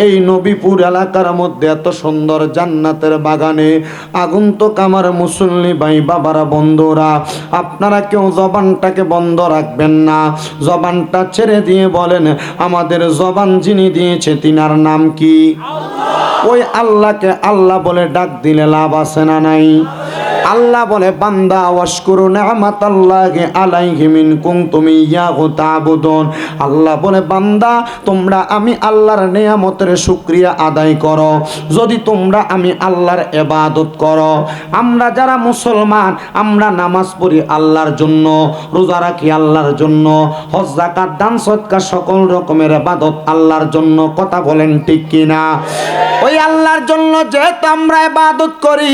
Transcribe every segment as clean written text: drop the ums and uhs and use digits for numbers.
এই নবীপুর এলাকার মধ্যে এত সুন্দর জান্নাতের বাগানে আগন্তুক আমার মুসল্লি ভাই বাবারা বন্ধুরা, আপনারা কেউ জবানটাকে বন্ধ রাখবেন না, জবানটা ছেড়ে দিয়ে বলেন আমাদের জবান যিনি দিয়েছে তিনার নাম কি? ওই আল্লাহকে আল্লাহ বলে ডাক দিলে লাভ আছে না নাই? আল্লাহ বলে বান্দা ওয়াশকুরু নি'মাতাল্লাহি আলাইহি মিন কুনতুম ইয়াহু তা'বুদুন। আল্লাহ বলে বান্দা তোমরা আমি আল্লাহর নিয়ামতের শুকরিয়া আদায় করো যদি তোমরা আমি আল্লাহর ইবাদত করো। আমরা যারা মুসলমান আমরা নামাজ পড়ি আল্লাহর জন্য, রোজা রাখি আল্লাহর জন্য, হজ যাকাত দান সদকা সকল রকমের ইবাদত আল্লাহর জন্য। কথা বলেন ঠিক কি না? ওই আল্লাহর জন্য যেহেতু আমরা ইবাদত করি,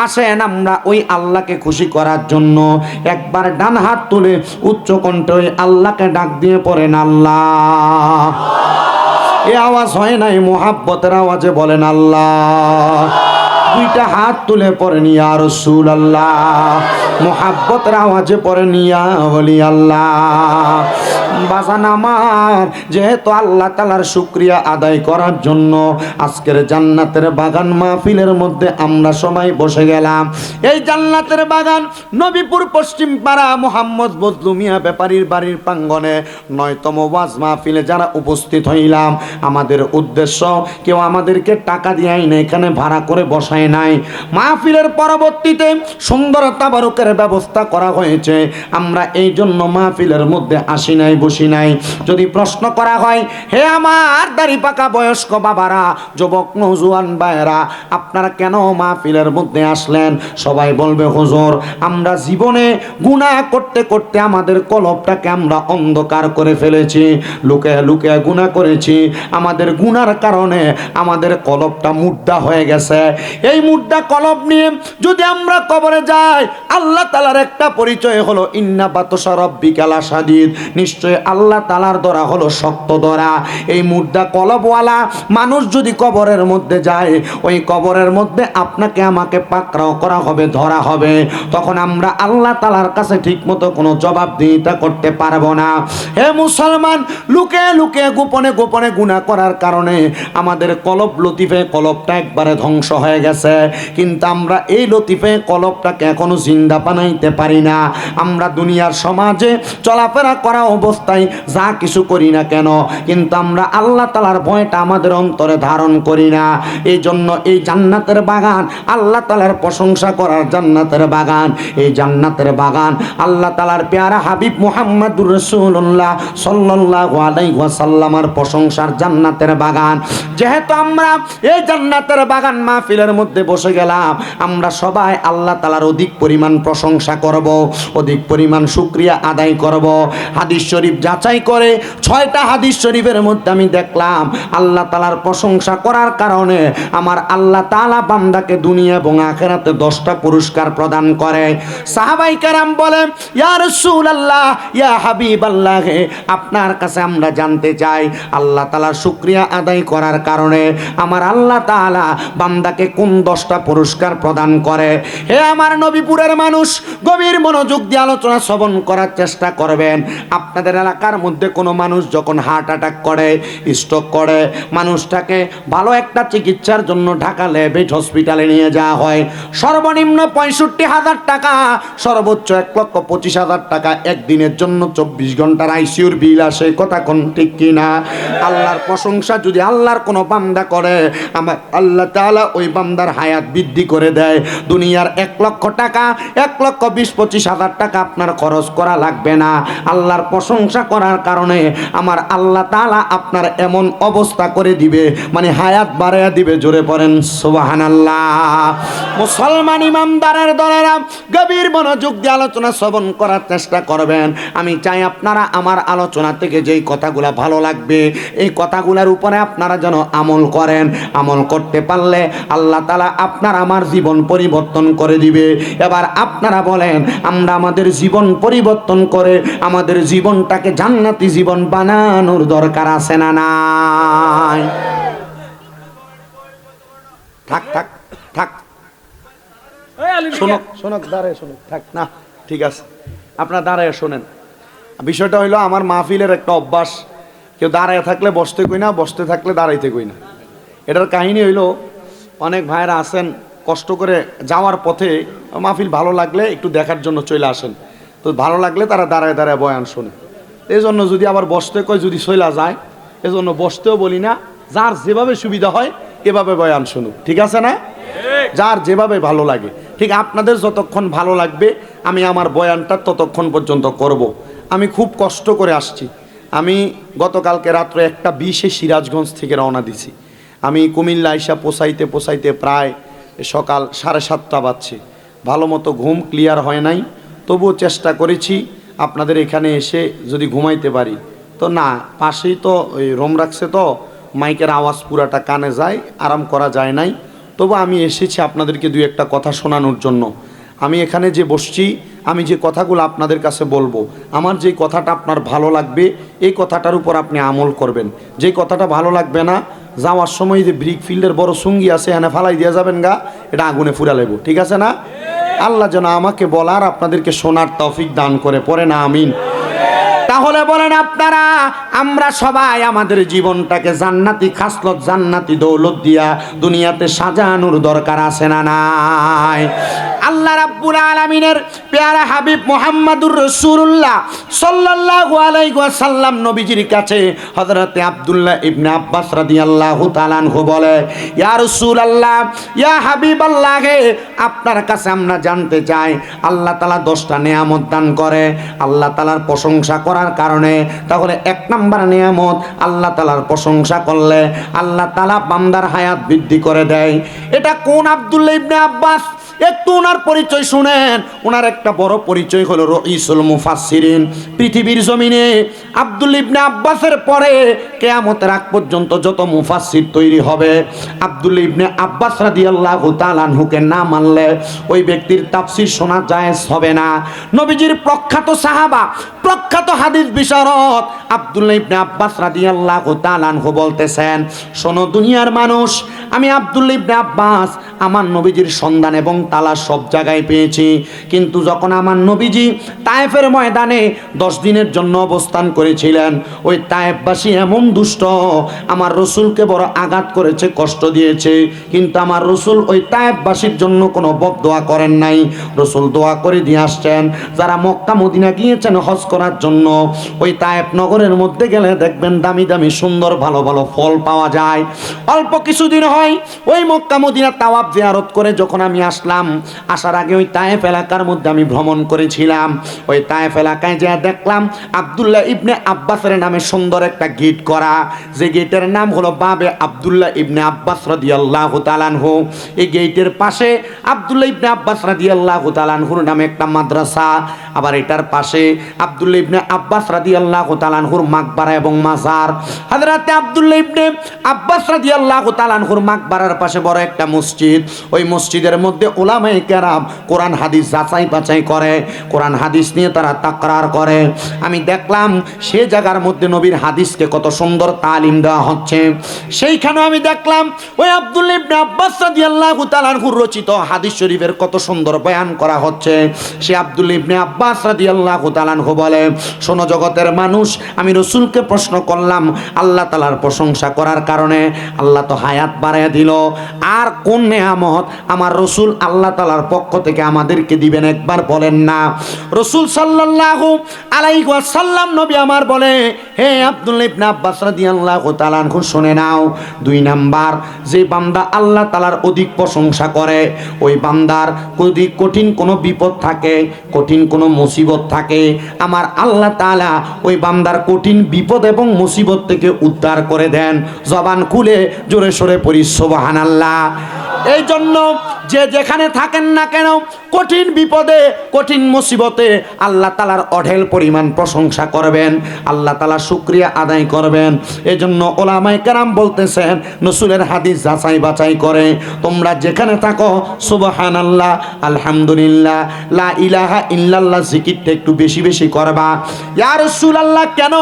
আসেন আমরা ওই আল্লাহকে খুশি করার জন্য একবার ডান হাত তুলে উচ্চ কণ্ঠে ওই আল্লাহকে ডাক দিয়ে পড়েন আল্লাহ। এই আওয়াজ হয় নাই, মোহাব্বতের আওয়াজে বলেন আল্লাহ। দুইটা হাত তুলে পড়েন ইয়া রাসূলুল্লাহ, মোহাব্বতের আওয়াজে পড়েন ইয়া ওলি আল্লাহ। বাজান আমার, যেহেতু আল্লাহ তাআলার শুকরিয়া আদায় করার জন্য আজকের জান্নাতের বাগান মাহফিলের মধ্যে আমরা সবাই বসে গেলাম। এই জান্নাতের বাগান নবীপুর পশ্চিম পাড়া মোহাম্মদ বজলু মিয়া ব্যাপারীর বাড়ির প্রাঙ্গণে 9তম ওয়াজ মাহফিলে যারা উপস্থিত হইলাম, আমাদের উদ্দেশ্য কেউ আমাদেরকে টাকা দিয়াই না, এখানে ভাড়া করে বসায় নাই। মাহফিলের পরবর্তীতে সুন্দর তাবারুকের ব্যবস্থা করা হয়েছে। আমরা এই জন্য মাহফিলের মধ্যে আসি নাই, বসি নাই। যদি প্রশ্ন করা হয়, হে আমার দাড়ি পাকা বয়স্ক বাবারা, যুবক নওজোয়ান ভাইয়েরা, আপনারা কেন মাহফিলের মধ্যে আসলেন? সবাই বলবে হুজুর আমরা জীবনে গুনাহ করতে করতে আমাদের কলবটাকে আমরা অন্ধকার করে ফেলেছি, লুকে লুকে গুনাহ করেছি, আমাদের গুনার কারণে আমাদের কলবটা মুর্দা হয়ে গেছে। এই মুর্দা কলব নিয়ে যদি আমরা কবরে যাই, আল্লাহ তাআলার একটা পরিচয় হলো ইন্না বাতশা রাব্বিকা লাশাদীদ, নিশ্চয় আল্লাহ তাআলার ধরা হলো শক্ত ধরা। এই মুর্দা কলবওয়ালা মানুষ যদি কবরের মধ্যে যায়, ওই কবরের মধ্যে আপনাকে আমাকে পাকড়াও করা হবে, ধরা হবে। তখন আমরা আল্লাহ তাআলার কাছে ঠিকমতো কোনো জবাবদিহিতা করতে পারবো না। হে মুসলমান, লুকে লুকে গোপনে গোপনে গুনাহ করার কারণে আমাদের কলব লতিফে কলবটা একবারে ধ্বংস হয়ে গেছে। কিন্তু আমরা এই লতিফে কলবটাকে এখনো জিন্দা বানাইতে পারি না। আমরা দুনিয়ার সমাজে চলাফেরা করা অবস্থায় যা কিছু করি না কেন, কিন্তু আমরা আল্লাহ তাআলার ভয়টা আমাদের অন্তরে ধারণ করি না। এই জন্য এই জান্নাতের বাগান আল্লাহ তাআলার প্রশংসা করার জান্নাতের বাগান, এই জান্নাতের বাগান আল্লাহ তাআলার পেয়ারা হাবিব মুহাম্মদুর রাসূলুল্লাহ সাল্লাল্লাহু আলাইহি ওয়াসাল্লামের প্রশংসার জান্নাতের বাগান। যেহেতু আমরা এই জান্নাতের বাগান মাহফিলের মধ্যে বসে গেলাম, আমরা সবাই আল্লাহ তাআলার অধিক পরিমাণ প্রশংসা করব, অধিক পরিমাণ শুকরিয়া আদায় করব। হাদিস শরীফ যাচাই করে 6টা হাদিস শরীফের মধ্যে আমি দেখলাম আল্লাহ তাআলার প্রশংসা করার কারণে আমার আল্লাহ তাআলা বান্দাকে দুনিয়া এবং আখিরাতে 10টা পুরস্কার প্রদান করে। সাহাবায়ে কেরাম বলেন ইয়া রাসূলুল্লাহ, ইয়া হাবিবাল্লাহ, আপনার কাছে আমরা জানতে চাই আল্লাহ তাআলার শুকরিয়া আদায় করার কারণে আমার আল্লাহ তাআলা বান্দাকে কোন 10টা পুরস্কার প্রদান করে। হে আমার নবীপুরের মানুষ, গভীর মনোযোগ দিয়ে আলোচনা শ্রবণ করার চেষ্টা করবেন। আপনাদের এলাকার মধ্যে কোনো মানুষ যখন হার্ট অ্যাটাক করে, স্ট্রোক করে, মানুষটাকে ভালো একটা চিকিৎসার জন্য ঢাকা লেভেট হসপিটালে নিয়ে যাওয়া হয়। সর্বনিম্ন 65,000 টাকা, সর্বোচ্চ 1,25,000 টাকা একদিনের জন্য 24 ঘন্টার আইসিইউর বিল আসে। কথা কোন ঠিক কিনা? আল্লাহর প্রশংসা যদি আল্লাহর কোনো বান্দা করে, আমার আল্লাহ তাআলা ওই বান্দার হায়াত বৃদ্ধি করে দেয়। দুনিয়ার 1 লক্ষ টাকা, 1,20,000-25,000 টাকা আপনার খরচ করা লাগবে না। আল্লাহর প্রশংসা করার কারণে আমার আল্লাহ তাআলা আপনার এমন অবস্থা করে দিবে, মানে হায়াত বাড়াইয়া দিবে। জোরে পড়েন সুবহানাল্লাহ। মুসলমান ইমানদারের দলেরা গভীর মনোযোগ দিয়ে আলোচনা শ্রবণ করার চেষ্টা করবেন। আমি চাই আপনারা আমার আলোচনা থেকে যেই কথাগুলো ভালো লাগবে, এই কথাগুলোর উপরে আপনারা যেন আমল করেন। আমল করতে পারলে আল্লাহ তাআলা আপনার আমার জীবন পরিবর্তন করে দিবে। এবার আপনারা বলেন, আমরা আমাদের জীবন পরিবর্তন করে আমাদের জীবনটাকে জান্নাতি জীবন বানানোর দরকার আছে না নাই? থাক থাক থাক, শোনক শোনক, দাঁড়ায় শোনক, থাক না, ঠিক আছে, আপনারা দাঁড়ায় শোনেন। বিষয়টা হইলো আমার মাহফিলের একটা অভ্যাস, কেউ দাঁড়ায় থাকলে বসতে কই না, বসতে থাকলে দাঁড়াইতে কই না। এটার কাহিনী হইল, অনেক ভাইয়েরা আছেন কষ্ট করে যাওয়ার পথে মাহফিল ভালো লাগলে একটু দেখার জন্য চলে আসেন, তো ভালো লাগলে তারা দাঁড়ায় দাঁড়ায় বয়ান শোনে। এই জন্য যদি আবার বসতে কয় যদি চইলা যায়, এজন্য বসতেও বলি না, যার যেভাবে সুবিধা হয় এভাবে বয়ান শুনুক, ঠিক আছে না? যার যেভাবে ভালো লাগে। ঠিক আপনাদের যতক্ষণ ভালো লাগবে আমি আমার বয়ানটা ততক্ষণ পর্যন্ত করব। আমি খুব কষ্ট করে আসছি। আমি গতকালকে রাত্রে 1:20 সিরাজগঞ্জ থেকে রওনা দিছি। আমি কুমিল্লা আইসা পোষাইতে প্রায় সকাল 7:30 বাজছে। ভালো মতো ঘুম ক্লিয়ার হয় নাই, তবুও চেষ্টা করেছি আপনাদের এখানে এসে যদি ঘুমাইতে পারি। তো না, পাশেই তো ওই রুম রাখছে, তো মাইকের আওয়াজ পুরাটা কানে যায়, আরাম করা যায় নাই। তবু আমি এসেছি আপনাদেরকে দুই একটা কথা শোনানোর জন্য। আমি এখানে যে বসছি, আমি যে কথাগুলো আপনাদের কাছে বলবো, আমার যে কথাটা আপনার ভালো লাগবে এই কথাটার উপর আপনি আমল করবেন। যে কথাটা ভালো লাগবে না, যাওয়ার সময় যে ব্রিক ফিল্ডের বড় সঙ্গী আছে এনে ফালাই দিয়ে যাবেন গা, এটা আগুনে ফুরা লেবো, ঠিক আছে না? আল্লাহ যেন আমাকে বলার আপনাদেরকে শোনার তৌফিক দান করে, পড়ে না আমিন। তাহলে বলেন আপনারা, আমরা সবাই আমাদের জীবনটাকে জান্নাতি খাসলত, জান্নাতি দৌলত দিয়া দুনিয়াতে সাজানোর দরকার আছে না নাই? আল্লাহ রাব্বুল আলামিনের পেয়ারা হাবিব মুহাম্মাদুর রাসূলুল্লাহ সাল্লাল্লাহু আলাইহি ওয়াসাল্লাম নবীজির কাছে হযরতে আব্দুল্লাহ ইবনে আব্বাস রাদিয়াল্লাহু তাআলা আনহু বলে, ইয়া রাসূলুল্লাহ, ইয়া হাবিবাল্লাহ, আপনার কাছে আমরা জানতে চাই আল্লাহ তাআলা 10টা নিয়ামত দান করে আল্লাহ তাআলার প্রশংসা করার কারণে। তাহলে 1 নাম্বার নিয়ামত, আল্লাহ তাআলার প্রশংসা করলে আল্লাহ তাআলা বান্দার হায়াত বৃদ্ধি করে দেয়। এটা কোন আব্দুল্লাহ ইবনে আব্বাস? একটু ওনার পরিচয় শুনেন। ওনার একটা বড় পরিচয় হলো রঈসুল মুফাসসিরিন। পৃথিবীর জমিনে আব্দুল্লাহ ইবনে আব্বাসের পরে কিয়ামতের আগ পর্যন্ত যত মুফাসসির তৈরি হবে, আব্দুল্লাহ ইবনে আব্বাস রাদিয়াল্লাহু তাআলা আনহুকে না মানলে ওই ব্যক্তির তাফসীর শোনা জায়েজ হবে না। নবীজির প্রখ্যাত সাহাবা, প্রখ্যাত হাদিস বিশারদ আব্দুল্লাহ ইবনে আব্বাস রাদিয়াল্লাহু তাআলা আনহু বলতেছেন, শোনো দুনিয়ার মানুষ, আমি আব্দুল্লাহ ইবনে আব্বাস আমার নবীজির সন্ধান এবং তালাশ সব জায়গায় পেয়েছি, কিন্তু যখন আমার নবীজি তায়েফের ময়দানে 10 দিনের জন্য অবস্থান করেছিলেন, ওই তায়েফবাসী এমন দুষ্ট, আমার রসুলকে বড় আঘাত করেছে, কষ্ট দিয়েছে, কিন্তু আমার রসুল ওই তায়েফবাসীর জন্য কোনো বদদোয়া করেন নাই। রসুল দোয়া করে দিয়ে আসছেন। যারা মক্কা মদিনা গিয়েছেন হজ করার জন্য, ওই তায়েফ নগরের মধ্যে গেলে দেখবেন দামি দামি সুন্দর ভালো ভালো ফল পাওয়া যায়। অল্প কিছুদিন হয় ওই মক্কা মদিনা তাওয়াফ জিয়ারত করে যখন আমি আসলাম, আসার আগে ওই তায়েফ এলাকার মধ্যে আমি ভ্রমণ করেছিলাম। ওই তায়েফ এলাকায় যা দেখলাম আব্দুল্লাহ ইবনে আব্বাসের নামে সুন্দর একটা গেট করা, যে গেটের নাম হলো বাবে আব্দুল্লাহ ইবনে আব্বাস রাদিয়াল্লাহু তাআলা আনহু। এই গেটের পাশে আব্দুল্লাহ ইবনে আব্বাস রাদিয়াল্লাহু তাআলা আনহুর নামে একটা মাদ্রাসা, আবার এটার পাশে আব্দুল্লাহ ইবনে আব্বাস রাদিয়াল্লাহু তাআলা আনহুর মাকবারা এবং মাজার। হযরতে আব্দুল্লাহ ইবনে আব্বাস রাদিয়াল্লাহু তাআলা আনহুর মাকবারার পাশে বড় একটা মসজিদ। ওই মসজিদের মধ্যে উলামায়ে কেরাম কোরআন হাদিস যাচাই বাছাই করে, কোরআন হাদিস নিয়ে তারা তাকরার করে। আমি দেখলাম সেই জায়গার মধ্যে নবীর হাদিসকে কত সুন্দর তালিম দেওয়া হচ্ছে। সেইখানে আমি দেখলাম ওই আব্দুল্লাহ ইবনে আব্বাস রাদিয়াল্লাহু তাআলা আনহুর রচিত হাদিস শরীফের কত সুন্দর বয়ান করা হচ্ছে। সে আব্দুল্লাহ ইবনে আব্বাস রাদিয়াল্লাহু তাআলা আনহু বলে, শোনো জগতের মানুষ, আমি রসুলকে প্রশ্ন করলাম আল্লাহ তাআলার প্রশংসা করার কারণে আল্লাহ তো হায়াত বাড়ায় দিল, আর কোন নেয়ামত আমার রসুল আল্লাহ তাআলার পক্ষ থেকে আমাদেরকে দিবেন, একবার বলেন না। রসুল সাল্লাল্লাহু আলাইহি ওয়াসাল্লাম নবী আমার বলে, হে আব্দুল্লাহ ইবনে আব্বাস রাদিয়াল্লাহু তাআলা আনহু, শুনে নাও, 2 নাম্বার, যে বান্দা আল্লাহ তাআলার অধিক প্রশংসা করে, ওই বান্দার যদি কঠিন কোনো বিপদ থাকে, কঠিন কোনো মুসিবত থাকে, আমার আল্লাহ তাআলা ওই বান্দার কঠিন বিপদ এবং মুসিবত থেকে উদ্ধার করে দেন। জবান খুলে জোরে সোরে পড়ি সুবহানাল্লাহ। এই জন্য যে যেখানে থাকেন না কেন, কঠিন বিপদে কঠিন মুসিবতে আল্লাহ তাআলার অঢেল পরিমাণ প্রশংসা করবেন, আল্লাহ তাআলা শুকরিয়া আদায় করবেন। এজন্য উলামায়ে কেরাম বলতেছেন, রাসূলের হাদিস যাচাই বাছাই করে তোমরা যেখানে থাকো সুবহানাল্লাহ, আলহামদুলিল্লাহ, লা ইলাহা ইল্লাল্লাহ জিকিরটা একটু বেশি বেশি করবা। ইয়া রাসূলুল্লাহ, কেন?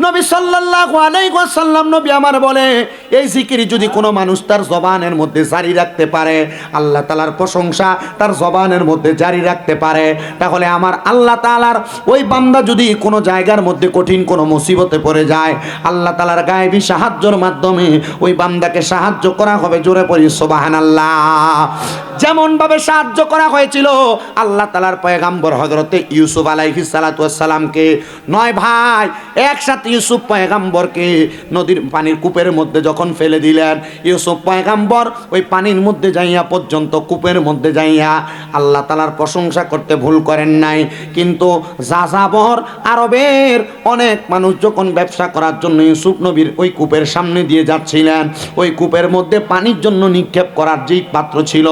নবী সাল্লাল্লাহু আলাইহি ওয়াসাল্লাম নবী আমার বলে, এই জিকির যদি কোনো মানুষ তার জবানের মধ্যে জারি রাখতে পারে, আল্লাহ তাআলার প্রশংসা তার জবানের মধ্যে জারি রাখতে পারে, তাহলে আমার আল্লাহ তাআলার ওই বান্দা যদি কোনো জায়গার মধ্যে কঠিন কোনো মুসিবতে পড়ে যায়, আল্লাহ তাআলার গায়েবী সাহায্যের মাধ্যমে ওই বান্দাকে সাহায্য করা হবে। জোরে পড়ি সুবহানাল্লাহ। যেমন ভাবে সাহায্য করা হয়েছিল আল্লাহ তাআলার পয়গম্বর হযরতে ইউসুফ আলাইহিস সালাতু ওয়াস সালামকে। 9 ভাই একসাথে ইউসুফ পয়গম্বরকে নদীর পানির কূপের মধ্যে যখন ফেলে দিলেন, ইউসুফ পয়গম্বর ওই পানির মধ্যে যাইয়া পর্যন্ত, কূপের মধ্যে যাইয়া আল্লাহ তাআলার প্রশংসা করতে ভুল করেন নাই। কিন্তু যাযাবর আরবের অনেক মানুষ যখন ব্যবসা করার জন্য ইউসুফ নবীর ওই কূপের সামনে দিয়ে যাচ্ছিলেন, ওই কূপের মধ্যে পানির জন্য নিক্ষেপ করার যেই পাত্র ছিল,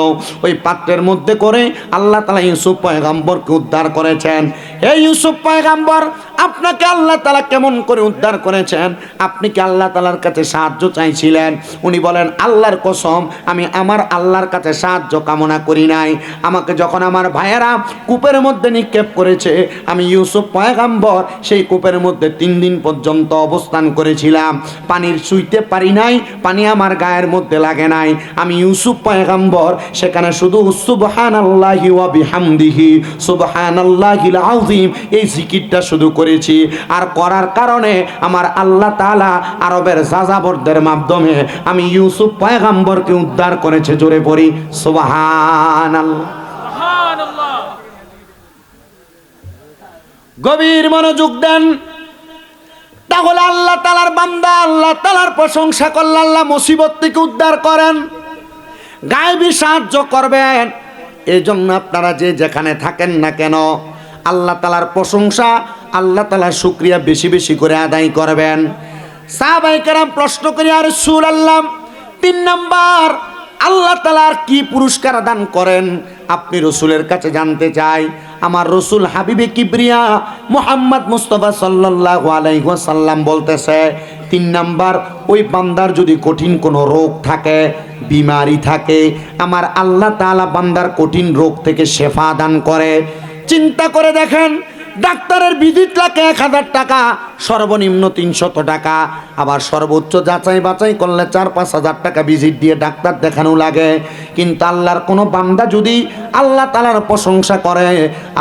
ওই পাত্রের মধ্যে করে আল্লাহ তাআলা ইউসুফ পয়গম্বরকে উদ্ধার করেছেন। এই ইউসুফ পয়গম্বর, আপনাকে আল্লাহ তাআলা কেমন করে উদ্ধার করেছেন? আপনি কি আল্লাহ তাআলার কাছে সাহায্য চাইছিলেন? উনি বলেন, আল্লাহর কসম, আমি আমার আল্লাহর কাছে সাহায্য কামনা করি নাই। আমাকে যখন আমার ভাইয়েরা কূপের মধ্যে নিক্ষেপ করেছে, আমি ইউসুফ পয়গম্বর সেই কূপের মধ্যে 3 দিন পর্যন্ত অবস্থান করেছিলাম। পানির ছুঁইতে পারি নাই, পানি আমার গায়ের মধ্যে লাগে নাই। আমি ইউসুফ পয়গম্বর সেখানে শুধু সুবহানাল্লাহি ওয়া বিহামদিহি সুবহানাল্লাহিল আযীম এই জিকিরটা শুধু করেছি। আর করার কারণে আমার আল্লাহ তাআলা আরবের যাযাবরদের মাধ্যমে আমি ইউসুফ পয়গম্বরকে উদ্ধার করেছে। জোরে পড়ি সুবহানাল্লাহ। সুবহানাল্লাহ। গভীর মনোযোগ দেন। তাহলে আল্লাহ তাআলার বান্দা আল্লাহ তাআলার প্রশংসা করলে আল্লাহ মুসিবত থেকে উদ্ধার করেন, গায়েবী সাহায্য করবেন। এই জন্য আপনারা যে যেখানে থাকেন না কেন, আল্লাহ তাআলার প্রশংসা, আল্লাহ তাআলার শুকরিয়া বেশি বেশি করে আদায় করবেন। সাহাবায়ে কেরাম প্রশ্ন করি, আর রাসূলুল্লাহ 3 নাম্বার আল্লাহ তাআলার কি পুরস্কার দান করেন? আপনি রসুলের কাছে জানতে চাই। আমার রসুল হাবিবে কিবরিয়া মুহাম্মদ মুস্তাফা সাল্লাল্লাহু আলাইহি ওয়াসাল্লাম বলতেছে, 3 নাম্বার, ওই বান্দার যদি কঠিন কোনো রোগ থাকে, বিমারি থাকে, আমার আল্লাহ তাআলা বান্দার কঠিন রোগ থেকে শেফা দান করে। চিন্তা করে দেখেন, ডাক্তারের ভিজিট লাগে 1000 টাকা, সর্বনিম্ন 300 টাকা, আবার সর্বোচ্চ যাচাই বাছাই করলে 4-5 হাজার টাকা ভিজিট দিয়ে ডাক্তার দেখানো লাগে। কিন্তু আল্লাহর কোনো বান্দা যদি আল্লাহ তাআলার প্রশংসা করে,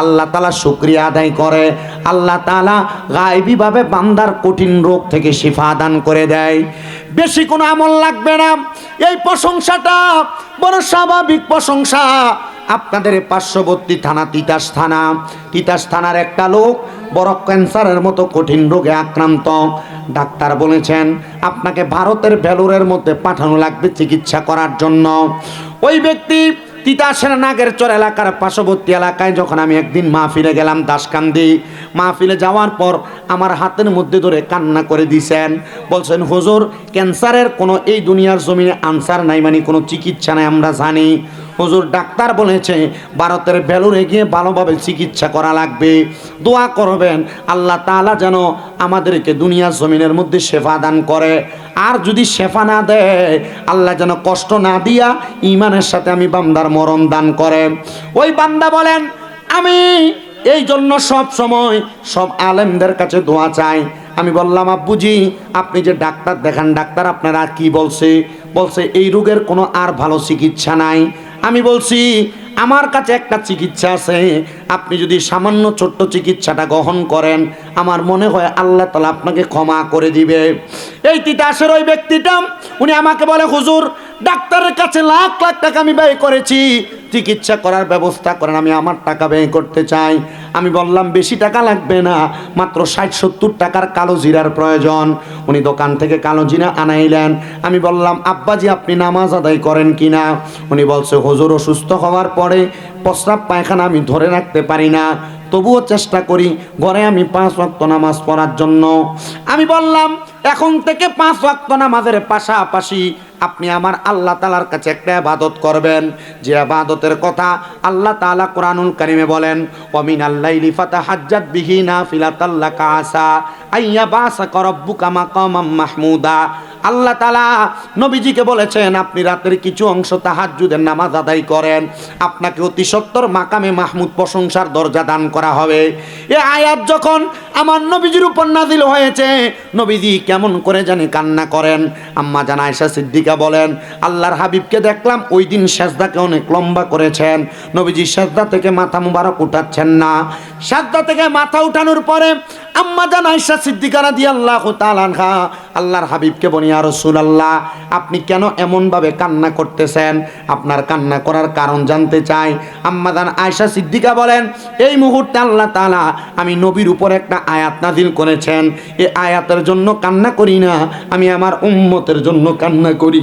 আল্লাহ তাআলা শুকরিয়া আদায় করে, আল্লাহ তাআলা গায়েবীভাবে বান্দার কঠিন রোগ থেকে শিফা দান করে দেয়। বেশি কোনো আমল লাগবে না। এই প্রশংসাটা বড় স্বাভাবিক প্রশংসা। আপনাদের পার্শ্ববর্তী থানা তিতাস থানার একটা লোক বড় ক্যান্সারের মতো কঠিন রোগে আক্রান্ত। ডাক্তার বলেছেন আপনাকে ভারতের ভেলোরের মধ্যে পাঠানো লাগবে চিকিৎসা করার জন্য। ওই ব্যক্তি তিতাসের নাগেরচর এলাকার পার্শ্ববর্তী এলাকায় যখন আমি একদিন মাহফিলে গেলাম, দাসকান্দি মাহফিলে যাওয়ার পর আমার হাতের মধ্যে ধরে কান্না করে দিয়েছেন। বলছেন, হুজুর, ক্যান্সারের কোনো এই দুনিয়ার জমিনে আনসার নাই, মানে কোনো চিকিৎসা নাই, আমরা জানি। হুজুর, ডাক্তার বলেছে ভারতের ভেলোরে গিয়ে ভালোভাবে চিকিৎসা করা লাগবে। দোয়া করবেন আল্লাহ তাআলা যেন আমাদেরকে দুনিয়ার জমিনের মধ্যে শেফা দান করে। আর যদি শেফা না দেয়, আল্লাহ যেন কষ্ট না দিয়া ঈমানের সাথে আমি বান্দার মরণ দান করে। ওই বান্দা বলেন, আমি এই জন্য সব সময় সব আলেমদের কাছে দোয়া চাই। আমি বললাম, আব্বুজি, আপনি যে ডাক্তার দেখান, ডাক্তার আপনারা কি বলছে? বলছে এই রোগের কোনো আর ভালো চিকিৎসা নাই। আমি বলছি, আমার কাছে একটা চিকিৎসা আছে, আপনি যদি সামান্য ছোট্ট চিকিৎসাটা গ্রহণ করেন, আমার মনে হয় আল্লাহ তাআলা আপনাকে ক্ষমা করে দিবে। এই তিতাসের ওই ব্যক্তিটা উনি আমাকে বলে, হুজুর, ডাক্তারের কাছে লাখ লাখ টাকা আমি ব্যয় করেছি, চিকিৎসা করার ব্যবস্থা করেন, আমি আমার টাকা ব্যয় করতে চাই। আমি বললাম, বেশি টাকা লাগবে না, মাত্র 60-70 টাকার কালো জিরার প্রয়োজন। উনি দোকান থেকে কালো জিরা আনাইলেন। আমি বললাম, আব্বাজি, আপনি নামাজ আদায় করেন কিনা? উনি বলছে, হুজুর, অসুস্থ হওয়ার পরে প্রস্রাব পায়খানা আমি ধরে রাখতে পারি না, তবুও চেষ্টা করি ঘরে আমি 5 ওয়াক্ত নামাজ পড়ার জন্য। আমি বললাম, এখন থেকে 5 ওয়াক্ত নামাজের পাশাপাশি আপনি আমার আল্লাহ তাআলার কাছে একটা ইবাদত করবেন, যে ইবাদতের কথা আল্লাহ তাআলা কোরআনুল কারীমে বলেন, ওয়া মিনাল লাইলি ফাতাহাজ্জাত বিহি নাফিলাতাল লাকা আসা আইয়াবাসাকা রাব্বুকা মাকামাম মাহমুদা। আল্লাহ তাআলা নবীজিকে বলেছেন আপনি রাতের কিছু অংশ তাহাজ্জুদের নামাজ আদায় করেন, আপনাকে অতি সত্বর মাকামে মাহমুদ প্রশংসার দরজা দান করা হবে। এ আয়াত যখন আমার নবীজির উপর নাজিল হয়েছে, নবীজি কেমন করে জানি কান্না করেন। আম্মা জান আয়েশা সিদ্দিকা বলেন, আল্লাহর হাবিবকে দেখলাম ওই দিন সেজদাকে অনেক লম্বা করেছেন। নবীজি সেজদা থেকে মাথা মুবারক উঠাচ্ছেন না। সেজদা থেকে মাথা উঠানোর পরে আম্মা জান আয়েশা সিদ্দিকা রাদিয়াল্লাহু তাআলা আনহা আল্লাহর হাবিবকে বলি, ইয়া রাসূলুল্লাহ, আপনি কেন এমনভাবে কান্না করতেছেন? আপনার কান্না করার কারণ জানতে চাই। আম্মা জান আয়েশা সিদ্দিকা বলেন, এই মুহূর্তে আল্লাহ তাআলা আমি নবীর উপর একটা আয়াত নাজিল করেছেন। এই আয়াতের জন্য কান্না করি না, আমি আমার উম্মতের জন্য কান্না করি।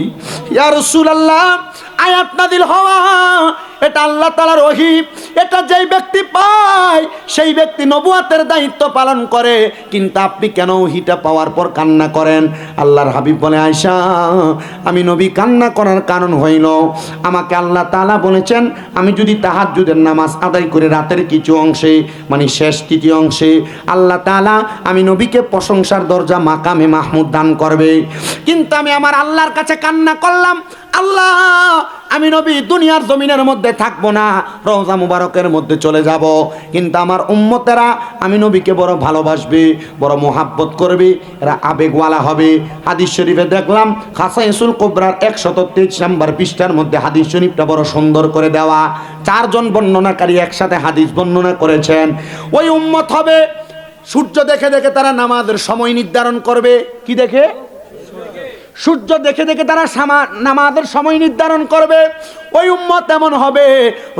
ইয়া রাসূলুল্লাহ, আয়াত নাজিল হওয়া এটা আল্লাহ তাআলার ওহী। এটা যেই ব্যক্তি পায় সেই ব্যক্তি নবুয়তের দায়িত্ব পালন করে, কিন্তু আপনি কেন ওহীটা পাওয়ার পর কান্না করেন? আল্লাহর হাবিব বলে, আয়েশা, আমি নবী কান্না করার কারণ হইল আমাকে আল্লাহ তাআলা বলেছেন আমি যদি তাহাজ্জুদের নামাজ আদায় করে রাতের কিছু অংশে, মানে শেষ তৃতীয় অংশে, আল্লাহ তাআলা আমি নবীকে প্রশংসার দরজা মাকামে মাহমুদ দান করবে। কিন্তু আমি আমার আল্লাহর কাছে কান্না করলাম, আল্লাহ, আমি নবী দুনিয়ার জমিনের মধ্যে থাকবো না, রওজা মুবারকের মধ্যে চলে যাব। কিন্তু আমার উম্মতেরা আমি নবীকে বড় ভালোবাসবে, বড় মোহাব্বত করবে, এরা আবেগওয়ালা হবে। হাদিস শরীফে দেখলাম খাসাইসুল কুবরার 123 নম্বর পৃষ্ঠার মধ্যে হাদিস শরীফটা বড় সুন্দর করে দেওয়া। 4 জন বর্ণনাকারী একসাথে হাদিস বর্ণনা করেছেন। ওই উম্মত হবে সূর্য দেখে দেখে তারা নামাজের সময় নির্ধারণ করবে। কি দেখে? সূর্য দেখে দেখে তারা নামাজের সময় নির্ধারণ করবে। ওই উম্মত এমন হবে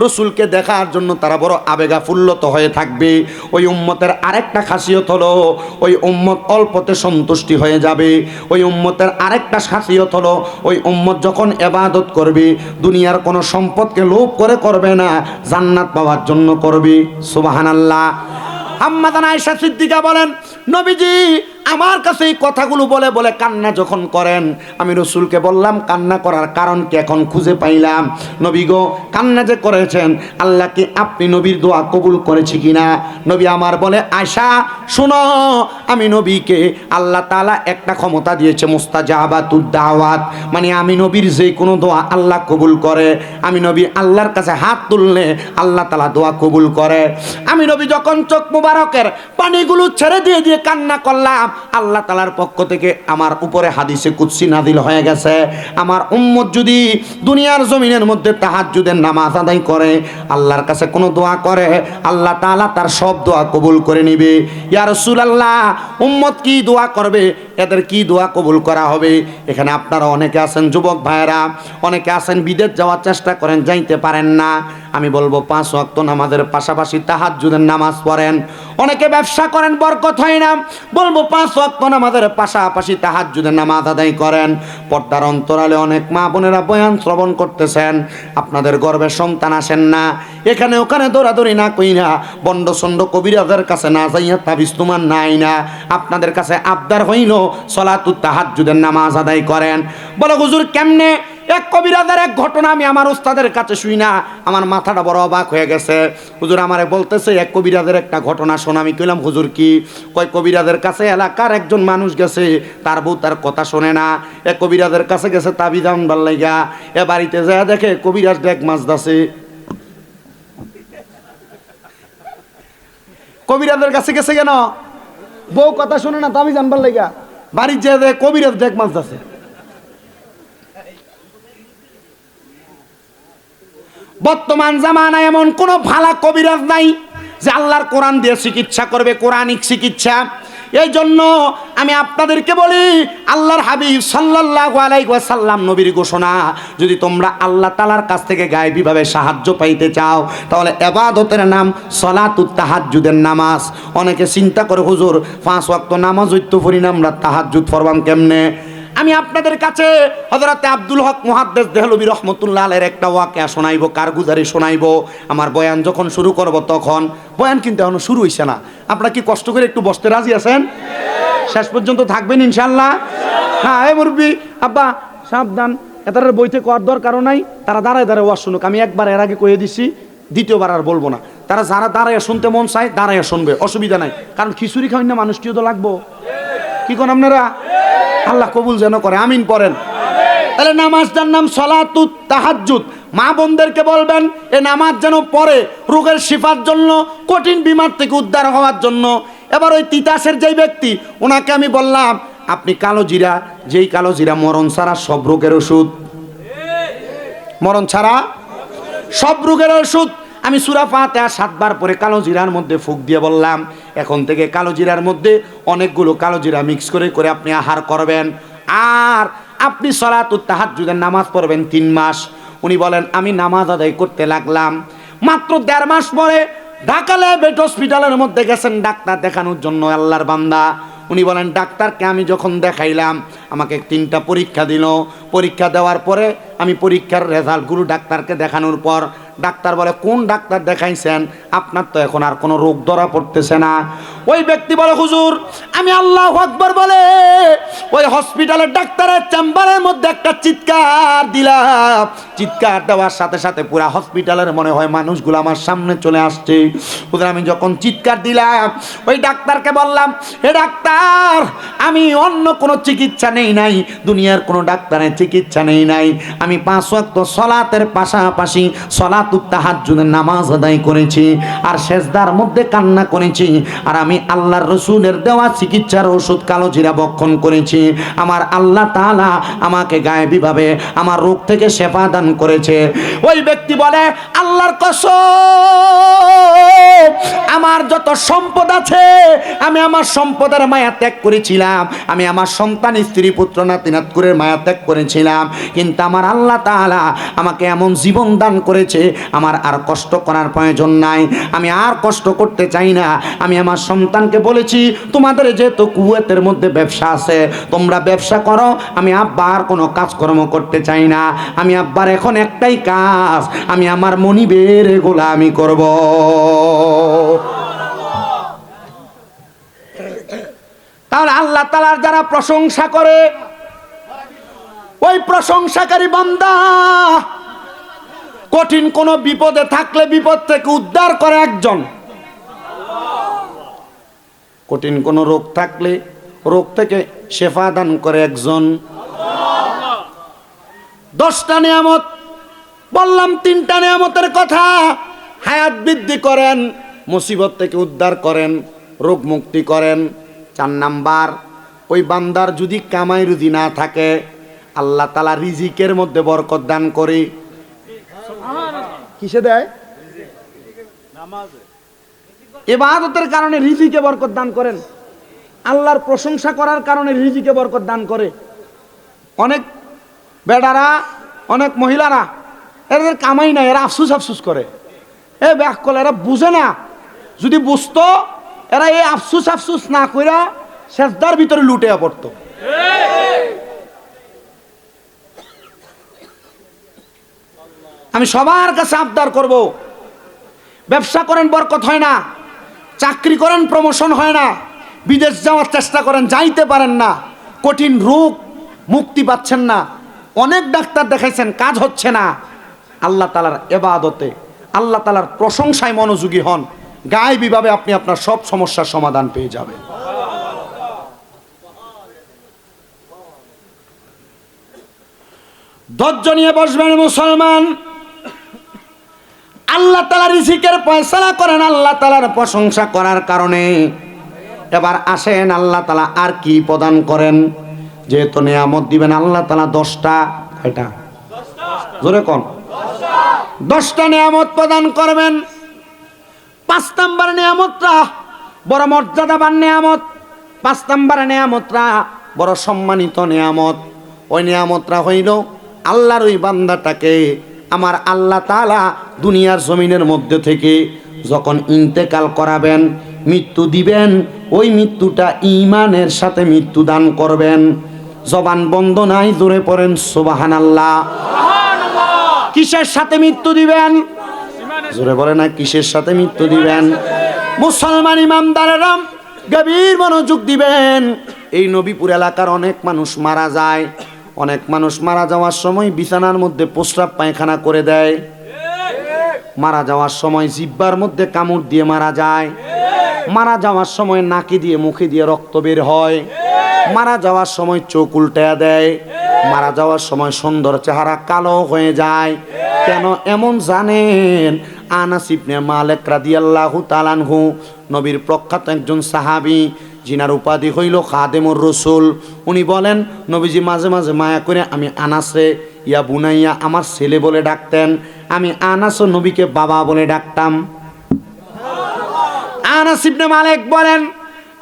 রসুলকে দেখার জন্য তারা বড় আবেগাফুল্লত হয়ে থাকবে। ওই উম্মতের আরেকটা খাসিয়ত হলো ওই উম্মত অল্পতে সন্তুষ্টি হয়ে যাবে। ওই উম্মতের আরেকটা খাসিয়ত হলো ওই উম্মত যখন ইবাদত করবে দুনিয়ার কোনো সম্পদকে লোভ করে করবে না, জান্নাত পাওয়ার জন্য করবে। সুবহানাল্লাহ। আম্মা জান আয়েশা সিদ্দিকা বলেন, নবীজি আমার কাছে এই কথাগুলো বলে বলে কান্না যখন করেন, আমি রসুলকে বললাম কান্না করার কারণ কি এখন খুঁজে পাইলাম। নবী গো, কান্না যে করেছেন আল্লাহকে আপনি নবীর দোয়া কবুল করেছি কিনা? নবী আমার বলে, আয়েশা শোনো, আমি নবীকে আল্লাহ তাআলা একটা ক্ষমতা দিয়েছে, মুস্তাজাবাতুদ দাওয়াত, মানে আমি নবীর যে কোনো দোয়া আল্লাহ কবুল করে। আমি নবী আল্লাহর কাছে হাত তুললে আল্লাহ তাআলা দোয়া কবুল করে। আমি নবী যখন চোখ মুবারকের পানিগুলো ছেড়ে দিয়ে দিয়ে কান্না করলাম, আল্লাহ তাআলার পক্ষ থেকে আমার উপরে হাদিসে কুদসি নাজিল হয়ে গেছে, আমার উম্মত যদি দুনিয়ার জমিনের মধ্যে তাহাজ্জুদের নামাজ আদায় করে, আল্লাহর কাছে কোনো দোয়া করে, আল্লাহ তাআলা তার সব দোয়া কবুল করে নেবে। ইয়া রাসূলুল্লাহ, উম্মত কি দোয়া করবে, এদের কি দোয়া কবুল করা হবে? এখানে আপনারা অনেকে আছেন যুবক ভাইয়েরা, অনেকে আছেন বিদেশ যাওয়ার চেষ্টা করেন, যাইতে পারেন না। আমি বলবো 5 ওয়াক্ত নামাজের পাশাপাশি তাহাজ্জুদের নামাজ পড়েন। অনেকে ব্যবসা করেন, বরকত হয় না, বলবো 5 ওয়াক্ত নামাজের পাশাপাশি তাহাজ্জুদের নামাজ আদায় করেন। পর্দার অন্তরালে অনেক মা বোনেরা বয়ান শ্রবণ করতেছেন, আপনাদের গর্ভে সন্তান আসেন না, এখানে ওখানে দৌড়াদৌড়ি না কইরা বন্ড সন্ড কবিরাজের কাছে না যাইয়া তাবিজ তোমার নাই না, আপনাদের কাছে আবদার হইল সলাতুত তাহাজ্জুদের নামাজ আদায় করেন। বলে হুজুর কেমনে? এক কবিরাজের এক ঘটনা আমি আমার উস্তাদের কাছে শুই না, আমার মাথাটা বড় অবাক হয়ে গেছে। হুজুর আমারে বলতেছে এক কবিরাজের একটা ঘটনা শোনা। আমি কইলাম হুজুর কি? কয় কবিরাজের কাছে এলাকার একজন মানুষ গেছে, তার বউ তার কথা শোনে না, এক কবিরাজের কাছে গেছে তাবিজ আনবার লাইগা। এ বাড়িতে যায় দেখে কবিরাজ ডেক মাছ দাসে। কবিরাজের কাছে গেছে কেন? বউ কথা শোনে না, তাবিজ আনবার লাইগা। বাড়ির যায় দেখে কবিরাজ ডেক মাছ দাসে। বর্তমান জামানায় এমন কোন ভালো কবিরাজ নাই যে আল্লাহর কোরআন দিয়ে চিকিৎসা করবে, কোরআনিক চিকিৎসা। এই জন্য আমি আপনাদেরকে বলি, আল্লাহর হাবিব সাল্লাল্লাহু আলাইহি ওয়াসাল্লাম নবীর ঘোষণা, যদি তোমরা আল্লাহ তাআলার কাছ থেকে গায়বীভাবে সাহায্য পাইতে চাও তাহলে ইবাদতের নাম সলাতুত তাহাজ্জুদের নামাজ। অনেকে চিন্তা করে হুজুর 5 ওয়াক্ত নামাজ হইতো পড়ি না, আমরা তাহাজ্জুদ পড়বাম কেমনে? আমি আপনাদের কাছে হযরতে আব্দুল হক মুহাদ্দিস দেহলভী রাহমাতুল্লাহ আলাইহির একটা ওয়াকিয়া শোনাইবো, কারগুজারি শোনাইবো। আমার বয়ান যখন শুরু করব তখন, বয়ান কিন্তু এখনো শুরু হইছে না। আপনারা কি কষ্ট করে একটু বসতে রাজি আছেন? শেষ পর্যন্ত থাকবেন ইনশাআল্লাহ? হ্যাঁ। এই মুরব্বি আব্বা সাবধান, এটার বইতে কর দরকারও নাই, তারা দাঁড়ায় দাঁড়ায় ওয়াজ শুনুক। আমি একবার এর আগে কয়ে দিছি, দ্বিতীয়বার আর বলবো না। তারা যারা দাঁড়ায় শুনতে মন চায় দাঁড়ায় শুনবে, অসুবিধা নাই, কারণ খিচুড়ি খাওয়াই না মানুষটিও তো লাগবো। কি কোন আপনারা? আল্লাহ কবুল যেন করে, আমিন পড়েন। তাহলে নামাজটার নাম সলাতুত তাহাজ্জুদ। মা বোনদেরকে বলবেন এই নামাজ যেন পড়ে, রোগের শিফার জন্য, কঠিন বিমার থেকে উদ্ধার হওয়ার জন্য। এবার ওই তিতাসের যেই ব্যক্তি, ওনাকে আমি বললাম আপনি কালো জিরা, যেই কালো জিরা মরণ ছাড়া সব রোগের ওষুধ, মরণ ছাড়া সব রোগের ওষুধ। আমি সূরা ফাতিহা 7 বার পরে কালো জিরার মধ্যে ফুঁক দিয়ে বললাম এখন থেকে কালো জিরার মধ্যে অনেকগুলো কালো জিরা মিক্স করে করে আপনি আহার করবেন, আর আপনি সলাতুত তাহাজ্জুদের নামাজ পড়বেন 3 মাস। উনি বলেন আমি নামাজ আদায় করতে লাগলাম। মাত্র 1.5 মাস পরে ঢাকা ল্যাবেট হসপিটালের মধ্যে গেছেন ডাক্তার দেখানোর জন্য আল্লাহর বান্দা। উনি বলেন ডাক্তারকে আমি যখন দেখাইলাম আমাকে 3টা পরীক্ষা দিল। পরীক্ষা দেওয়ার পরে আমি পরীক্ষার রেজাল্টগুলো ডাক্তারকে দেখানোর পর ডাক্তার বলে কোন ডাক্তার দেখাইছেন, আপনার তো এখন আর কোনো রোগ ধরা পড়তেছে না। ওই ব্যক্তি বলে হুজুর আমি আল্লাহু আকবার বলে ওই হসপিটালের ডাক্তারের চেম্বারের মধ্যে একটা চিৎকার দিলাম। চিৎকার দেওয়ার সাথে সাথে পুরা হসপিটালের মনে হয় মানুষগুলো আমার সামনে চলে আসছে। হুজুর আমি যখন চিৎকার দিলাম ওই ডাক্তারকে বললাম হে ডাক্তার আমি অন্য কোনো চিকিৎসা নেই নাই, দুনিয়ার কোনো ডাক্তারের চিকিৎসা নেই নাই, আমি 5 ওয়াক্ত সালাতের পাশাপাশি সালাতুত তাহাজ্জুদের নামাজ আদায় করেছি আর সেজদার মধ্যে কান্না করেছি, আর আমি আল্লাহর রাসূলের দেওয়া চিকিৎসার ওষুধ কালো জিরা ভক্ষণ করেছি। আমার আল্লাহ তাআলা আমাকে গায়েবীভাবে আমার রোগ থেকে শেফা দান করেছে। ওই ব্যক্তি বলে আল্লাহর কসম আমার যত সম্পদ আছে আমি আমার সম্পদের মায়া ত্যাগ করেছিলাম, আমি আমার সন্তান স্ত্রী পুত্র নাতি নাতকুরের মায়া ত্যাগ করেছিলাম, কিন্তু আমার আল্লাহ তাআলা আমাকে এমন জীবন দান করেছে আমার আর কষ্ট করার প্রয়োজন নাই, আমি আর কষ্ট করতে চাই না। আমি আমার সন্তানকে বলেছি তোমাদের যেহেতু কুয়েতের মধ্যে ব্যবসা আছে তোমরা ব্যবসা করো, আমি আব্বা আর কোনো কাজকর্ম করতে চাই না, আমি আব্বার এখন একটাই কাজ আমি আমার মনিবের গোলামি করব। তাহলে আল্লাহ তাআলার যারা প্রশংসা করে ওই প্রশংসাকারী বান্দা কঠিন কোন বিপদে থাকলে বিপদ থেকে উদ্ধার করে একজন, কঠিন কোন রোগ থাকলে রোগ থেকে শেফা দান করে একজন। 10টা নিয়ামত বললাম, 3টা নিয়ামতের কথা, হায়াত বৃদ্ধি করেন, মুসিবত থেকে উদ্ধার করেন, রোগ মুক্তি করেন। 4 নাম্বার ওই বান্দার যদি কামাই রুজি না থাকে আল্লাহ তাআলা রিজিকের মধ্যে বরকত দান করে। কিসে দেয়? ইবাদতের কারণে রিজিকে বরকত দান করেন, আল্লাহর প্রশংসা করার কারণে রিজিকে বরকত দান করে। অনেক বেডারা অনেক মহিলারা এদের কামাই নাই, এরা আফসুস আফসুস করে, এ ব্যাক করলে এরা বুঝে না, যদি বুঝতো এরা এই আফসুস আফসুস না কইরা সেজদার ভিতরে লুটে পড়তো। আমি সবার কাছে আবদার করব, ব্যবসা করেন বরকত হয় না, চাকরি করেন প্রমোশন হয় না, বিদেশ যাওয়ার চেষ্টা করেন যাইতে পারেন না, কঠিন রোগ মুক্তি পাচ্ছেন না, অনেক ডাক্তার দেখাইছেন কাজ হচ্ছে না, আল্লাহ তাআলার ইবাদতে আল্লাহ তাআলার প্রশংসায় মনোযোগী হন, গায়েবীভাবে আপনি আপনার সব সমস্যার সমাধান পেয়ে যাবেন। ধৈর্য নিয়ে বসবেন মুসলমান, আল্লাহ তাআলা রিজিকের ফয়সালা করেন আল্লাহ তাআলার প্রশংসা করার কারণে। এবার আসেন আল্লাহ তাআলা আর কি প্রদান করেন, যেহেতু নিয়ামত দিবেন আল্লাহ তাআলা 10টা, কয়টা? জোরে কোন? 10টা নিয়ামত প্রদান করবেন। 5 নাম্বার নিয়ামতটা বড় মর্যাদাবান নিয়ামত, 5 নাম্বার নিয়ামতটা বড় সম্মানিত নিয়ামত। ওই নিয়ামতটা হইল আল্লাহর ওই বান্দাটাকে আমার আল্লাহ তাআলা দুনিয়ার জমিনের মধ্যে থেকে যখন ইন্তেকাল করাবেন, মৃত্যু দিবেন, ওই মৃত্যুটা ঈমানের সাথে মৃত্যু দান করবেন। জবান বন্ধ নাই, জোরে পড়েন সুবহানাল্লাহ। কিসের সাথে মৃত্যু দিবেন? জোরে বলে না, কিসের সাথে মৃত্যু দিবেন? মুসলমান ইমানদারেরা গভীর মনোযোগ দিবেন। এই নবীপুর এলাকার অনেক মানুষ মারা যায়, অনেক মানুষ মারা যাওয়ার সময় বিছানার মধ্যে প্রস্রাব পায়খানা করে দেয়, মারা যাওয়ার সময় জিহ্বার মধ্যে কামড় দিয়ে মারা যায়, মারা যাওয়ার সময় নাকি দিয়ে মুখে দিয়ে রক্ত বের হয়, মারা যাওয়ার সময় চোখ উল্টে দেয়, মারা যাওয়ার সময় সুন্দর চেহারা কালো হয়ে যায়। কেন এমন জানেন? আনাস ইবনে মালিক রাদিয়াল্লাহু তাআলা আনহু নবীর প্রখ্যাত একজন সাহাবী, যিনার উপাধি হইল খাদেমুর রসুল। উনি বলেন, নবীজি মাঝে মাঝে মায়া করে আমি আনাসে ইয়া বুনাইয়া আমার ছেলে বলে ডাকতেন, আমি আনাস ও নবীকে বাবা বলে ডাকতাম। আনাস ইবনে মালিক বলেন,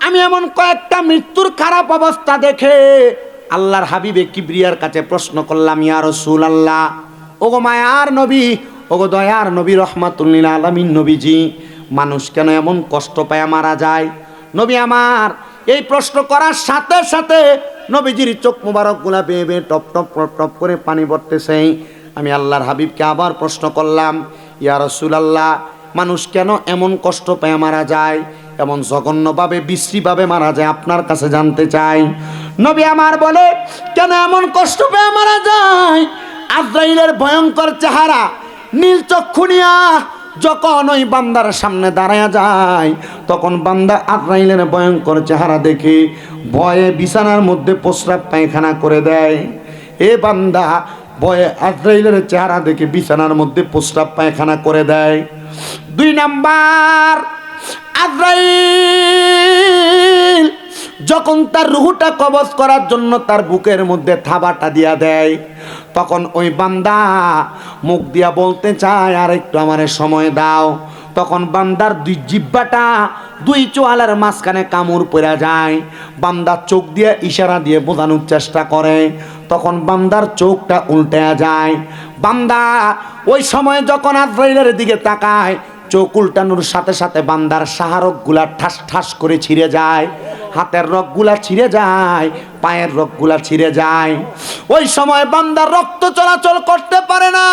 আমি এমন কয়েকটা মৃত্যুর খারাপ অবস্থা দেখে আল্লাহর হাবিবে কিবরিয়ার কাছে প্রশ্ন করলাম, ইয়া রাসূলুল্লাহ, ওগো মায়ার নবী, ওগো দয়ার নবী, রহমাতুল লিল আলামিন নবীজি, মানুষ কেন এমন কষ্ট পায় মারা যায়? নবী আমার এই প্রশ্ন করার সাথে সাথে নবীজির চোখ মুবারকগুলা বেয়ে বেয়ে টপ টপ টপ টপ করে পানি পড়তেছে। আমি আল্লাহর হাবিবকে আবার প্রশ্ন করলাম, ইয়া রাসূলুল্লাহ, মানুষ কেন এমন কষ্ট পেয়ে মারা যায়, এমন জঘন্যভাবে বিশ্রীভাবে মারা যায়, আপনার কাছে জানতে চাই। নবী আমার বলে, কেন এমন কষ্ট পেয়ে মারা যায়? আজরাইলের ভয়ঙ্কর চেহারা নীল চক্ষু নিয়া যখন ওই বান্দার সামনে দাঁড়ায়া যায়, তখন বান্দা আজরাইলের ভয়ঙ্কর চেহারা দেখে ভয়ে বিছানার মধ্যে প্রস্রাব পায়খানা করে দেয়। এ বান্দা ভয়ে আজরাইলের চেহারা দেখে বিছানার মধ্যে প্রস্রাব পায়খানা করে দেয়। 2 নাম্বার, আজরাইল যখন তার রুহুটা কবজ করার জন্য তার বুকের মধ্যে থাবাটা দিয়া দেয়, তখন ওই বান্দা মুখ দিয়া বলতে চায়, আর একটু আমারে সময় দাও। তখন বান্দার 2 জিহ্বাটা 2 চোয়ালের মাঝখানে কামড় পড়ে যায়। বান্দা চোখ দিয়ে ইশারা দিয়ে বোঝানোর চেষ্টা করে, তখন বান্দার চোখটা উল্টে যায়। বান্দা ওই সময় যখন আজরাইলের দিকে তাকায়, চোখ উল্টানোর সাথে সাথে বান্দার শাহরগগুলা ঠাস ঠাস করে ছিঁড়ে যায়, হাতের রগগুলা ছিঁড়ে যায়, পায়ের রগগুলা ছিঁড়ে যায়। ওই সময় বান্দার রক্ত চলাচল করতে পারে না।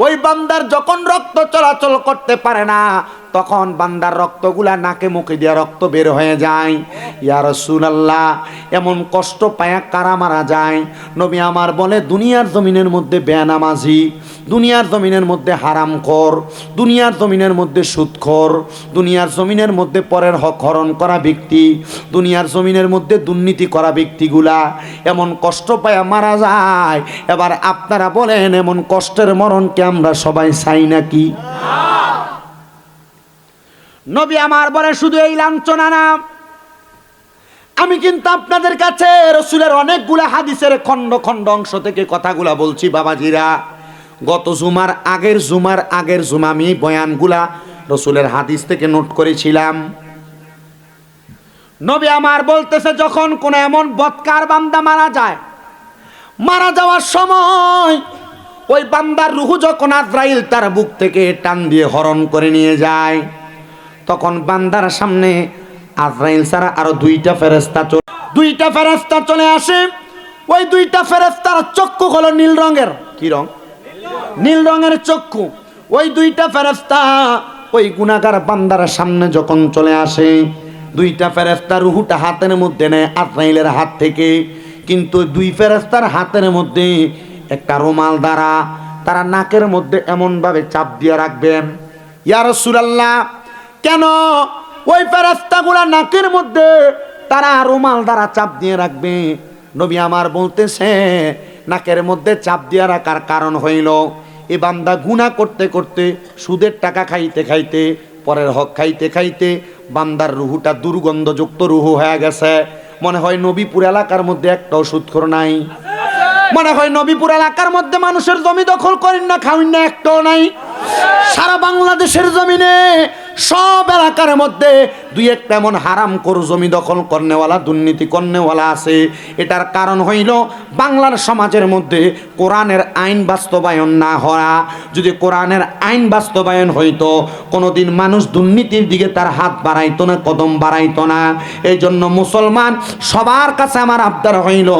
ওই বান্দার যখন রক্ত চলাচল করতে পারে না, তখন বান্দার রক্তগুলা নাকে মুখে দিয়ে রক্ত বের হয়ে যায়। ইয়া রাসূলুল্লাহ, এমন কষ্ট পায়া কারা মারা যায়? নবী আমার বলে, দুনিয়ার জমিনের মধ্যে বেনামাজি, দুনিয়ার জমিনের মধ্যে হারামখোর, দুনিয়ার জমিনের মধ্যে সুদখোর, দুনিয়ার জমিনের মধ্যে পরের হক হরণ করা ব্যক্তি, দুনিয়ার জমিনের মধ্যে দুর্নীতি করা ব্যক্তিগুলা এমন কষ্ট পায়া মারা যায়। এবার আপনারা বলেন, এমন কষ্টের মরণকে আমরা সবাই চাই নাকি? নবী আমার বলে, শুধু এই লাঞ্ছনা না, আমি কিন্তু আপনাদের কাছে রসুলের অনেকগুলা হাদিসের খণ্ড খণ্ড অংশ থেকে কথাগুলা বলছি বাবাজিরা। গত জুমার আগের জুমা আমি বয়ানগুলা রসুলের হাদিস থেকে নোট করেছিলাম। নবী আমার বলতেছে, যখন কোন এমন বদকার বান্দা মারা যায়, মারা যাওয়ার সময় ওই বান্দার রুহু যখন আজরাইল তার বুক থেকে টান দিয়ে হরণ করে নিয়ে যায়, তখন বান্দার সামনে আজরাইল ছাড়া আরো 2টা ফেরেশতা চলে আসে। ওই 2টা ফেরেশতার চক্ষু হলো নীল রঙের। কি রং? নীল রঙের চক্ষু। ওই 2টা ফেরেশতা ওই গুনাহগার বান্দার সামনে যখন চলে আসে, 2টা ফেরেশতা রুহুটা হাতের মধ্যে নেয় আজরাইলের হাত থেকে, কিন্তু 2 ফেরেশতার হাতের মধ্যে একটা রুমাল দ্বারা তারা নাকের মধ্যে এমন ভাবে চাপ দিয়ে রাখবেন। ইয়া রাসূলুল্লাহ, কেন ওই ফেরেশতাগুলা নাকের মধ্যে তারা রুমাল দ্বারা চাপ দিয়ে রাখবে? নবী আমার বলতেছে, নাকের মধ্যে চাপ দিয়ে রাখার কারণ হইল, এ বান্দা গুনাহ করতে করতে, সুদের টাকা খাইতে খাইতে, পরের হক খাইতে খাইতে বান্দার রুহুটা দুর্গন্ধযুক্ত রুহু হয়ে গেছে। মনে হয় নবীপুর এলাকার মধ্যে একটাও সুদখোর নাই, মনে হয় নবীপুর এলাকার মধ্যে মানুষের জমি দখল করেন না, খাওয়েন না, একটাও নাই। সারা বাংলাদেশের জমিনে সব এলাকার মধ্যে 2-1টা এমন হারামখোর জমি দখল করনেওয়ালা, দুর্নীতি করনেওয়ালা আছে। এটার কারণ হইল বাংলার সমাজের মধ্যে কোরআনের আইন বাস্তবায়ন না হওয়া। যদি কোরআনের আইন বাস্তবায়ন হইতো, কোনোদিন মানুষ দুর্নীতির দিকে তার হাত বাড়াইতো না, কদম বাড়াইতো না। এই জন্য মুসলমান সবার কাছে আমার আবদার হইল,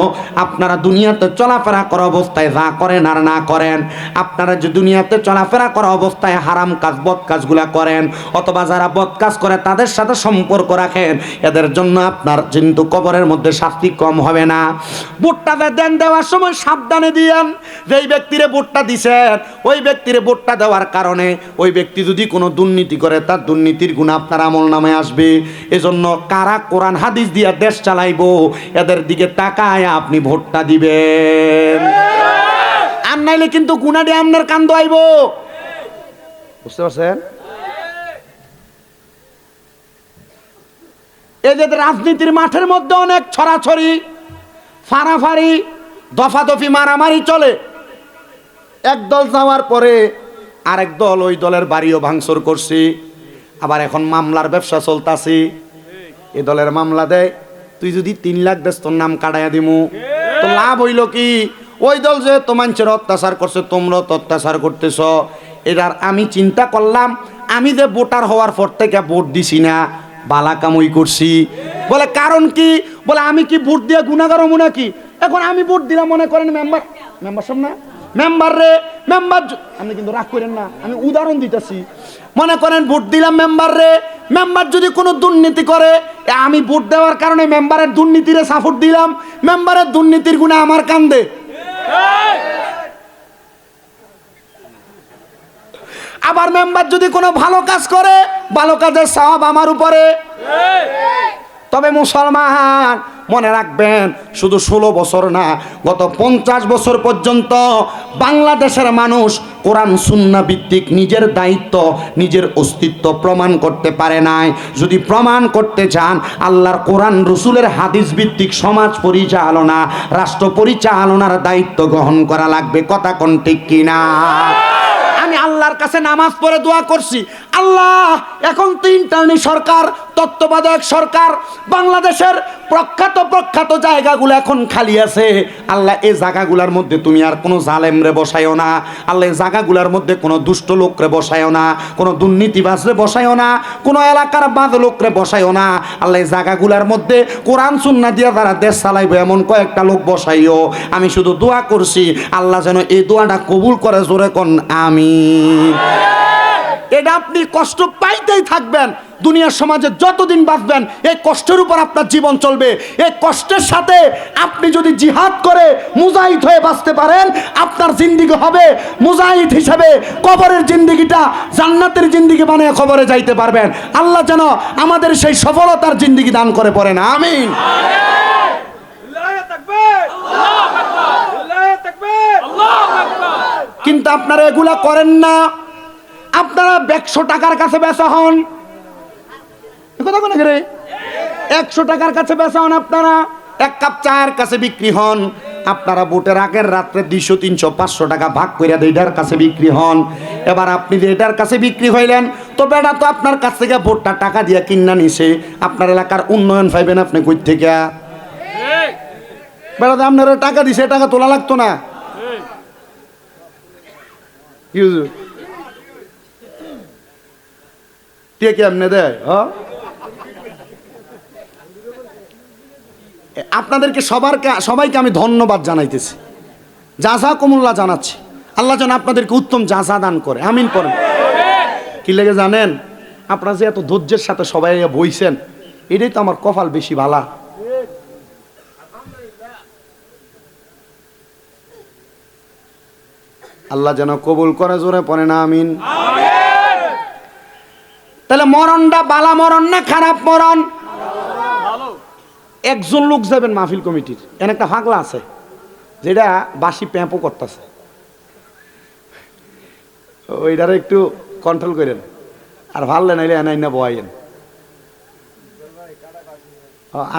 আপনারা দুনিয়াতে চলাফেরা করা অবস্থায় যা করেন আর না করেন, আপনারা যে দুনিয়াতে চলাফেরা করা অবস্থায় হারাম কাজ, বদ কাজগুলা করেন, অথবা যারা বদ কাজ করে তাদের সাথে সম্পর্ক রাখেন, এদের জন্য আপনার কিন্তু কবরের মধ্যে শাস্তি কম হবে না। ভোটটা দেন, দেওয়ার সময় সাবধানে দিয়েন। যেই ব্যক্তিরে ভোটটা দিছেন ওই ব্যক্তিরে ভোটটা দেওয়ার কারণে ওই ব্যক্তি যদি কোনো দুর্নীতি করে তার দুর্নীতির গুণ আপনার আমল নামে আসবে। এজন্য কারা কোরআন হাদিস দিয়া দেশ চালাইবো এদের দিকে তাকায় আপনি ভোটটা দিবেন। আর নাইলে কিন্তু গুনাডি আপনার কান্দ আইব। বুঝতে পারছেন? এই যে রাজনীতির মাঠের মধ্যে অনেক ছড়াছড়ি, ফাড়াফাড়ি, দফাদফি, মারামারি চলে। এক দল যাওয়ার পরে আরেক দল ওই দলের বাড়িও ভাঙচুর করছে। আবার এখন মামলার ব্যবসা চলতাছে। এই দলের মামলা দেয়, তুই যদি 3 লাখ দেস তোর নাম কাটাইয়া দিমু। তো লাভ হইল কি? ওই দল যে তো মানুষের অত্যাচার করছে, তোমরা তো অত্যাচার করতেছ। এটার আমি চিন্তা করলাম, আমি যে ভোটার হওয়ার পর থেকে ভোট দিছি না, বালা কামই করছি। বলে কারণ কি? বলে আমি কি ভোট দিয়ে গুনাহগার হবো নাকি? এখন আমি ভোট দিলাম, মনে করেন মেম্বার সব না মেম্বার রে, মেম্বার আপনি কিন্তু রাগ করেন না, আমি উদাহরণ দিতেছি। মনে করেন ভোট দিলাম মেম্বার রে, মেম্বার যদি কোনো দুর্নীতি করে, আমি ভোট দেওয়ার কারণে মেম্বারের দুর্নীতিরে সাপোর্ট দিলাম, মেম্বারের দুর্নীতির গুণে আমার কান্দে। আবার মেম্বার যদি কোনো ভালো কাজ করে, ভালো কাজের সওয়াব আমার উপরে। তবে মুসলমান মনে রাখবেন, শুধু 16 বছর না, গত 50 বছর পর্যন্ত বাংলাদেশের মানুষ কোরআন সুন্নাহ ভিত্তিক নিজের দায়িত্ব, নিজের অস্তিত্ব প্রমাণ করতে পারে নাই। যদি প্রমাণ করতে চান, আল্লাহর কোরআন রসুলের হাদিস ভিত্তিক সমাজ পরিচালনা, রাষ্ট্র পরিচালনার দায়িত্ব গ্রহণ করা লাগবে। কথা কোন ঠিক কিনা? আমি আল্লাহর কাছে নামাজ পড়ে দোয়া করছি, আল্লাহ এখন তো ইন্টার্নি সরকার, তত্ত্বাবধায়ক সরকার, বাংলাদেশের প্রখ্যাত জায়গাগুলো এখন খালি আছে। আল্লাহ এই জায়গাগুলোর মধ্যে তুমি আর কোনো জালেমরে বসাইও না। আল্লাহ এই জায়গাগুলোর মধ্যে কোনো দুষ্ট লোকরে বসাইও না, কোনো দুর্নীতিবাজরে বসাইও না, কোনো এলাকার বাদ লোকরে বসাইও না। আল্লাহ এই জায়গাগুলোর মধ্যে কোরআন সুন্নাহ দিয়ে তারা দেশ চালাইবে এমন কয়েকটা লোক বসাইও। আমি শুধু দোয়া করছি, আল্লাহ যেন এই দোয়াটা কবুল করে। জোরে কোন আমিন। এটা আপনি কষ্ট পাইতেই থাকবেন দুনিয়ার সমাজে যতদিন বাঁচবেন। এই কষ্টের উপর আপনার জীবন চলবে। এই কষ্টের সাথে আপনি যদি জিহাদ করে মুজাহিদ হয়ে বাঁচতে পারেন, আপনার জিন্দেগি হবে মুজাহিদ হিসেবে কবরের জিন্দেগিটা জান্নাতের জিন্দেগি বানিয়ে কবরে যাইতে পারবেন। আল্লাহ যেন আমাদের সেই সফলতার জিন্দেগি দান করে পড়েন, আমিন। কিন্তু আপনারা এগুলা করেন না। আপনারা 100 টাকার কাছে বেচা হন, কথা কোন রে? 100 টাকার কাছে বেচা হন, আপনারা 1 কাপ চায়ের কাছে বিক্রি হন। আপনারা ভোটের আগের রাত্রে 200, 300, 500 টাকা ভাগ করে এটার কাছে বিক্রি হন। এবার আপনি যে এটার কাছে বিক্রি হইলেন, তো বেটা তো আপনার কাছ থেকে ভোটটা টাকা দিয়ে কিনা নিছে। আপনার এলাকার উন্নয়ন পাইবেন আপনি কই থেকে? বেটা তো আপনারা টাকা দিছে, টাকা তোলা লাগতো না। কে কেমনে দেয়? আপনাদেরকে সবাইকে আমি ধন্যবাদ জানাইতেছি, জাযাকুমুল্লাহ জানাচ্ছি। আল্লাহ যেন আপনাদেরকে উত্তম জাযা দান করে, আমিন করেন। কি লেগে জানেন? আপনারা যে এত ধৈর্যের সাথে সবাই বইছেন, এটাই তো আমার কপাল বেশি ভালা। আল্লাহ যেন কবুল করে, জোরে পড়ে না আমিন। তাহলে মরণটা বালা মরণ না খারাপ মরণ? একজন লোক যাবেন মাহফিল কমিটির, এর একটা ফাগলা আছে যেটা বাসি প্যাঁপও করতেছে, ওইটারে একটু কন্ট্রোল করেন। আর ভাললে নাইলে এনাই না বয়াইন।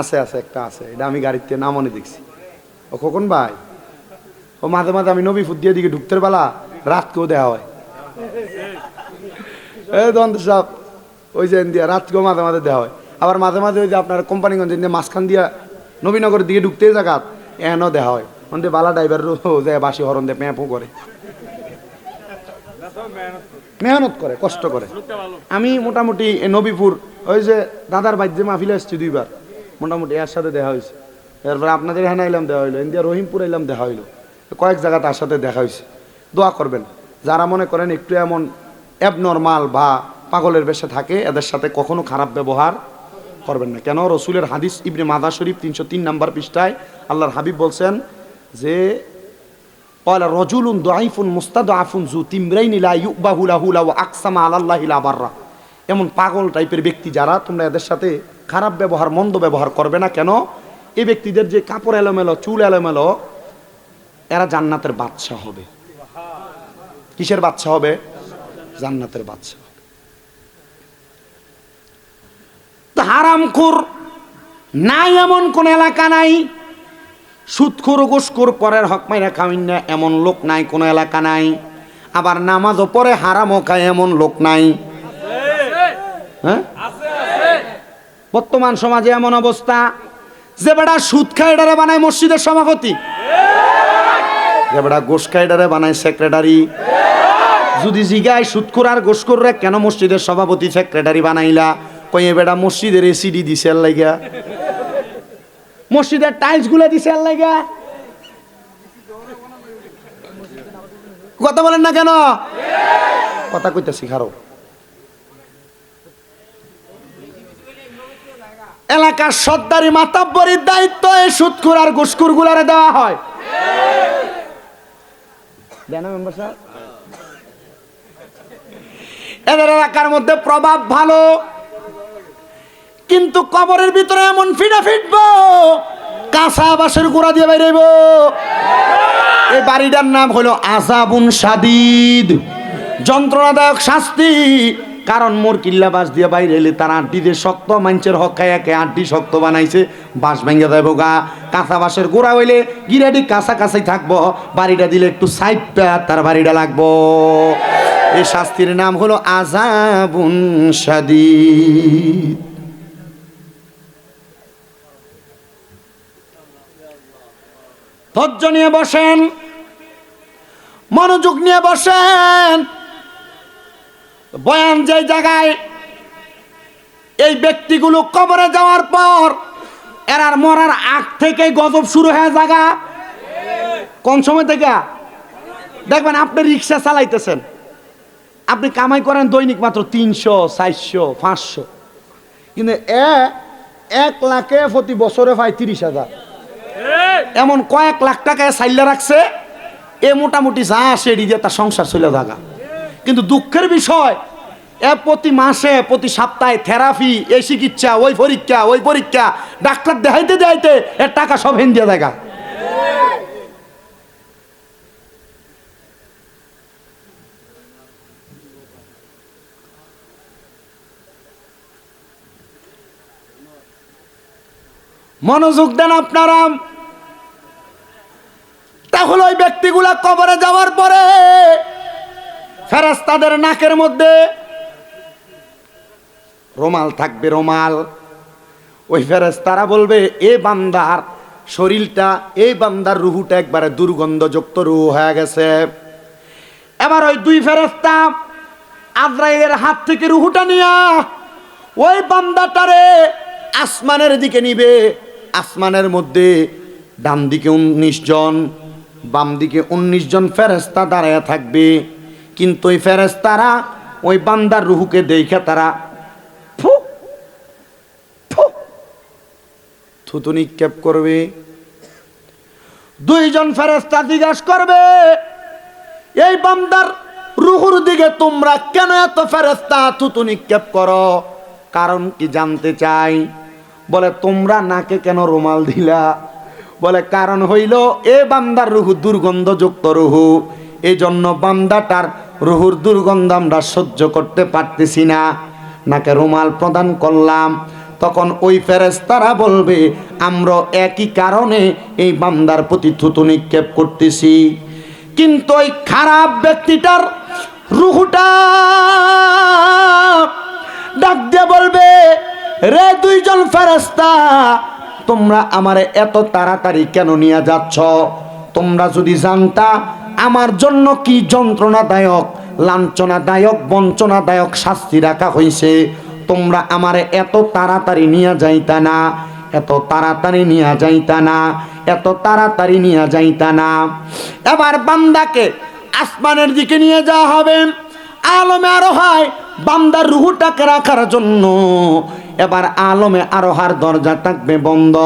আছে একটা আছে, এটা আমি গাড়িতে নামনে দেখছি। ও কখন ভাই, ও মাঝে মাঝে আমি নবী ফুট দিয়ে দিকে ঢুকতে বেলা রাতকেও দেওয়া হয়। এই দন্ত সাহেব ওই যে দিয়া রাতকেও মাঝে মাঝে দেওয়া হয়। আবার মাঝে মাঝে ওই যে আপনার কোম্পানিগঞ্জ মাঝখান দিয়া নবীনগরের দিকে ঢুকতে জায়গাত এনও দেওয়া হয়। অন্তে বালা ড্রাইভার যায় বাসি হরন দিয়ে প্যাঁপও করে, মেহনত করে, কষ্ট করে। আমি মোটামুটি নবীপুর ওই যে দাদার বাইর মাহফিলে এসছি 2 বার, মোটামুটি এর সাথে দেখা হয়েছে। এরপরে আপনাদের এখানে এলাম দেখা হইলো, ইন্ডিয়া রহিমপুর এলাম দেখা হইলো, কয়েক জায়গা তার সাথে দেখা হয়েছে। দোয়া করবেন যারা মনে করেন একটু এমন অ্যাবনর্মাল বা পাগলের বেশে থাকে, এদের সাথে কখনো খারাপ ব্যবহার করবেন না। কেন? রসুলের হাদিস ইবনে মাদা শরীফ 303 নম্বর পৃষ্ঠায় আল্লাহর হাবিব বলছেন যে ক্বালা রাজুলুন দাঈফুন মুস্তাদআফুন যু তিমরাইনি লা ইউবাহু লাহু লাউ আকসামা আলাল্লাহি লা বাররা। এমন পাগল টাইপের ব্যক্তি যারা, তোমরা এদের সাথে খারাপ ব্যবহার, মন্দ ব্যবহার করবে না। কেন? এই ব্যক্তিদের যে কাপড় এলোমেলো, চুল এলোমেলো, এরা জান্নাতের বাদশা হবে। কিসের বাদশা হবে? জান্নাতের বাদশা। তো হারামখোর নাই এমন কোন এলাকা নাই, সুদখোর ঘুষখোর পরের হক মাইরা খাওয়ান না এমন লোক নাই, কোন এলাকা নাই। আবার নামাজও পড়ে হারামও খায় এমন লোক নাই। হ্যাঁ, বর্তমান সমাজে এমন অবস্থা যে বেটা সুদ খায় এটারে বানায় মসজিদের সভাপতি, যে বেটা গোশ খায় এটারে বানায় সেক্রেটারি। যদি জিগায় সুদখোর আর গোশখোর রে কেন মসজিদের সভাপতি সেক্রেটারি বানাইলা, কই এ বেটা মসজিদের এসিডি দিছে আর লাগা, মসজিদের টাইলস গুলো দিছে আর লাগা। কথা বলেন না কেন? কথা কইতাছি খারো। এলাকার সর্দারি মাতাব্বরির দায়িত্ব এই সুদখোর আর ঘুষখোর গুলারে দেওয়া হয়। এদের এলাকার মধ্যে প্রভাব ভালো, কিন্তু কবরের ভিতরে এমন ফিটা ফিটবো, কাঁচা বাঁশের গুঁড়া দিয়ে বাইরেব। এই বাড়িটার নাম হলো আযাবুন শাদীদ, যন্ত্রণাদায়ক শাস্তি। কারণ মোর কিল্লা বাঁশ দিয়ে বাইরে এলে তার আড্ডি দিয়ে শক্ত, মানুষের হক খায় একে আড্ডি শক্ত বানাইছে, বাঁশ ভেঙে দেবো গা। কাঁচা বাঁশের গোড়া হইলে গিরাডি কাঁচা কাছাই থাকবো, বাড়িটা দিলে একটু সাইড তার বাড়িটা লাগবো। এই শাস্তির নাম হলো আযাবুন শাদীদ। ধৈর্য নিয়ে বসেন, মনোযোগ নিয়ে বসেন। বয়ান যে জায়গায় এই ব্যক্তিগুলো কবরে যাওয়ার পর এরার মরার আগ থেকে গজব শুরু হয়ে জায়গা। কোন সময় থেকে? দেখবেন আপনি রিক্সা চালাইতেছেন, আপনি কামাই করেন দৈনিক মাত্র 300, 400, 500, কিন্তু 1 লাখে প্রতি বছরে পায় 30,000। এমন কয়েক লাখ টাকায় সাইল্লা রাখছে, এ মোটামুটি যা আসে এটি দিয়ে তার সংসার চলে থাকা। কিন্তু দুঃখের বিষয়, এ প্রতি মাসে, প্রতি সপ্তাহে থেরাপি, এই চিকিৎসা, ওই পরীক্ষা, ওই পরীক্ষা, ডাক্তার দেখাইতে দেখাইতে এর টাকা সব হেন দিয়ে দেখা। মনোযোগ দেন আপনারা। তাহলে ওই ব্যক্তিগুলা কবরে যাওয়ার পরে ফেরেশতাদের নাকের মধ্যে রুমাল থাকবে, রুমাল। ওই ফেরেশতারা বলবে এ বান্দার শরীরটা, এই বান্দার রুহুটা একবারে দুর্গন্ধযুক্ত রুহ হয়ে গেছে। এবার ওই দুই ফেরেশতা আজরাইলের হাত থেকে রুহুটা নিয়া ওই বান্দাটারে আসমানের দিকে নিবে। আসমানের মধ্যে ডান দিকে 19 জন, বাম দিকে 19 জন ফেরেশতা দাঁড়ায় থাকবে। কিন্তু ওই ফেরেশতারা ওই বান্দার রুহুকে দেখে তারা ফু ফু থুতু নিক্ষেপ করবে। 2 জন ফেরেশতা জিজ্ঞাসা করবে এই বান্দার রুহুর দিকে তোমরা কেন এত ফেরেশতা থুতু নিক্ষেপ করো? কারণ কি জানতে চাই। বলে তোমরা নাকে কেন রুমাল দিলা? বলে কারণ হইল এ বান্দার রুহু দুর্গন্ধযুক্ত রুহু, এই জন্য বান্দাটার রুহুর দুর্গন্ধ আমরা সহ্য করতে পারতেছি না, নাকে রুমাল প্রদান করলাম। তখন ওই ফেরেশতারা বলবে আমরা একই কারণে এই বান্দার প্রতি থুতু নিক্ষেপ করতেছি। কিন্তু ওই খারাপ ব্যক্তিটার রুহুটা ডাক দিয়ে বলবে রে 2 জন ফেরেশতা, তোমরা আমারে এত তাড়াতাড়ি কেন নিয়ে যাচ্ছ? তোমরা যদি জানতা আমার জন্য কি যন্ত্রণাদায়ক, লাঞ্ছনাদায়ক, বঞ্চনাদায়ক শাস্তি রাখা হয়েছে, তোমরা আমারে এত তাড়াতাড়ি নিয়ে যাইতা না, এত তাড়াতাড়ি নিয়ে যাইতা না, এত তাড়াতাড়ি নিয়ে যাইতা না। এবার বান্দাকে আসমানের দিকে নিয়ে যাওয়া হবে। আলমে আরো হয় বান্দার রুহুটাকে রাখার জন্য এবার আলমে আরোহার দরজা থাকবে বন্ধ।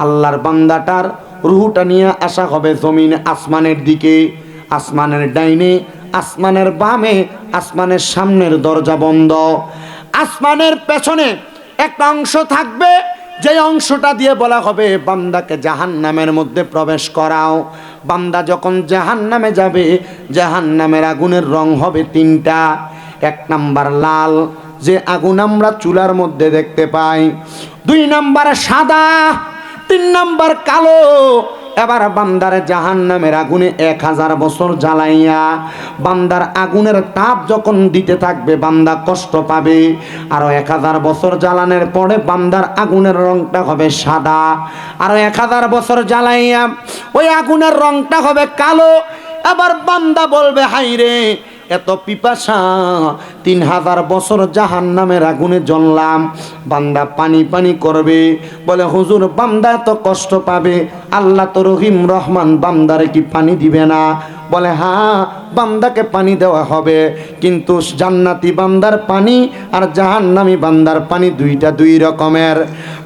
আল্লাহর বান্দাটার রুহুটা নিয়ে আসা হবে জমিন আসমানের দিকে, আসমানের ডাইনে, আসমানের বামে, আসমানের সামনের দরজা বন্ধ। আসমানের পেছনে একটা অংশ থাকবে, যে অংশটা দিয়ে বলা হবে বান্দাকে জাহান্নামের মধ্যে প্রবেশ করাও। বান্দা যখন জাহান্নামে যাবে, জাহান্নামের আগুনের রং হবে তিনটা। এক নাম্বার লাল, যে আগুন আমরা চুলার মধ্যে দেখতে পাই। 2 নাম্বার সাদা, 3 নাম্বার কালো। এবার বান্দার জাহান্নামের আগুনে 1000 বছর জ্বালাইয়া বান্দার আগুনের তাপ যখন দিতে থাকবে বান্দা কষ্ট পাবে। আরো 1000 বছর জ্বালানোর পরে বান্দার আগুনের রংটা হবে সাদা। আরো 1000 বছর জ্বালাইয়া ওই আগুনের রংটা হবে কালো। এবার বান্দা বলবে হাইরে এত পিপাসা, 3000 বছর জাহান্নামের আগুনে জ্বললাম। বান্দা পানি পানি করবে, বলে হুজুর বান্দা এত কষ্ট পাবে, আল্লাহ তো রহিম রহমান, বান্দারে কি পানি দিবে না? বলে হ্যাঁ, বান্দাকে পানি দেওয়া হবে, কিন্তু জান্নাতি বান্দার পানি আর জাহান্নামী বান্দার পানি দুইটা 2 রকমের।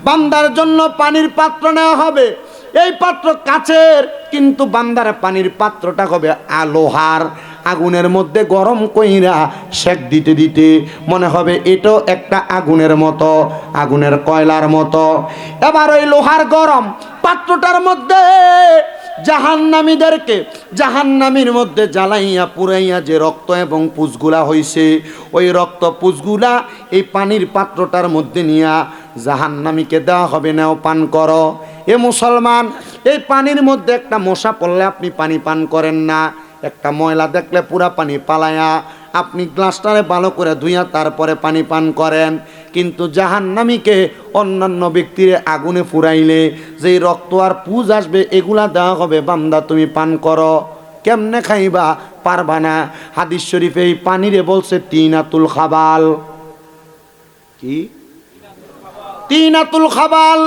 বান্দার জন্য পানির পাত্র নেওয়া হবে, এই পাত্র কাচের, কিন্তু বান্দার পানির পাত্রটা হবে লোহার। আগুনের মধ্যে গরম কইরা সেক দিতে দিতে মনে হবে এটাও একটা আগুনের মতো, আগুনের কয়লার মতো। এবার ওই লোহার গরম পাত্রটার মধ্যে জাহান্নামীদেরকে জাহান্নামীর মধ্যে জ্বালাইয়া পুরাইয়া যে রক্ত এবং পুষগুলা হইছে, ওই রক্ত পুষগুলা এই পানির পাত্রটার মধ্যে নিয়া জাহান্নামীকে দেওয়া হবে, নাও পান করো। এ মুসলমান, এই পানির মধ্যে একটা মশা পড়লে আপনি পানি পান করেন না, একটা ময়লা দেখলে পুরা পানি পালায়া আপনি গ্লাসটারে ভালো করে ধুইয়া তারপরে পানি পান করেন। কিন্তু জাহান্নামীকে অন্যান্য ব্যক্তির আগুনে ফুরাইলে যেই রক্ত আর পুজ আসবে এগুলা দেওয়া হবে, বান্দা তুমি পান করো। কেমনে খাইবা? পারবা না। হাদিস শরীফে এই পানিরে বলছে তিনাতুল খাবাল। কি? তিনাতুল খাবাল।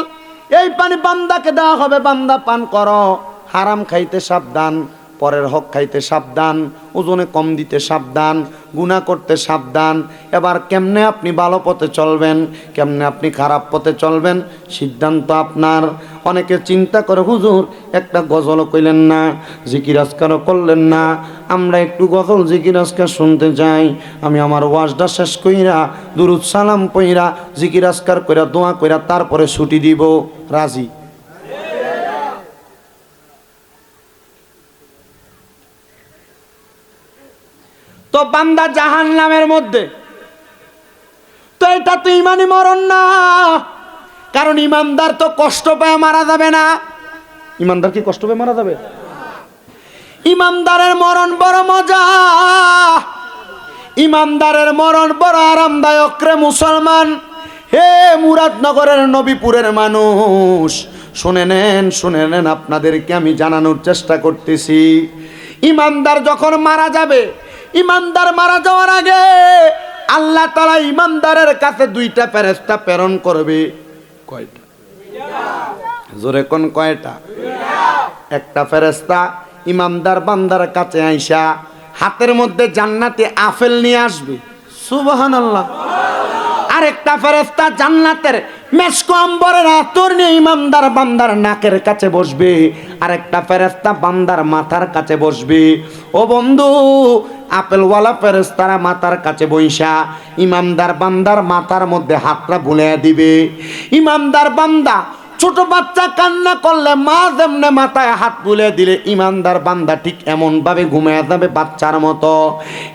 এই পানি বান্দাকে দেওয়া হবে, বান্দা পান করো। হারাম খাইতে সাবধান, পরের হক খাইতে সাবধান, ওজনে কম দিতে সাবধান, গুনাহ করতে সাবধান। এবার কেমনে আপনি ভালো পথে চলবেন, কেমনে আপনি খারাপ পথে চলবেন, সিদ্ধান্ত আপনার। অনেকে চিন্তা করে হুজুর একটা গজলও কইলেন না, জিকির আজকারও করলেন না, আমরা একটু গজল জিকির আজকার শুনতে যাই। আমি আমার ওয়াজটা শেষ কইরা দুরুদ সালাম পইরা জিকির আজকার কইরা দোয়া কইরা তারপরে ছুটি দিব, রাজি? তো বান্দা জাহান্নামের মধ্যে, তো এটা তো ইমানি মরণ না, কারণ ইমানদার তো কষ্ট পেয়ে মারা যাবে না। ইমানদার কি কষ্ট পেয়ে মারা যাবে? ইমানদারের মরণ বড় মজা, ইমানদারের মরণ বড় আরামদায়ক রে মুসলমান। হে মুরাদনগরের নবীপুরের মানুষ, শুনে নেন, আপনাদেরকে আমি জানানোর চেষ্টা করতেছি। ইমানদার যখন মারা যাবে, ইমানদার মারা যাওয়ার আগে আল্লাহ তাআলা ইমানদারের কাছে 2টা ফেরেশতা প্রেরণ করবে। কয়টা? জোরে কোন কয়টা? একটা ফেরেশতা ইমানদার বান্দার কাছে আইসা হাতের মধ্যে জান্নাতি আপেল নিয়ে আসবে, সুবহানাল্লাহ। আরেকটা ফেরেশতা জান্নাতের মেশক আম্বরের আতর নিয়ে ইমানদার বান্দার নাকের কাছে বসবে, আরেকটা ফেরেশতা বান্দার মাথার কাছে বসবে। ও বন্ধু, আপেলওয়ালা ফেরেশতারা মাথার কাছে বইসা ইমানদার বান্দার মাথার মধ্যে হাতটা বুলিয়ে দিবে। ইমানদার বান্দা, ছোট বাচ্চা কান্না করলে মা যেমনে মাথায় হাত বুলিয়ে দিলে ইমানদার বান্দা ঠিক এমন ভাবে ঘুমিয়ে যাবে বাচ্চার মতো।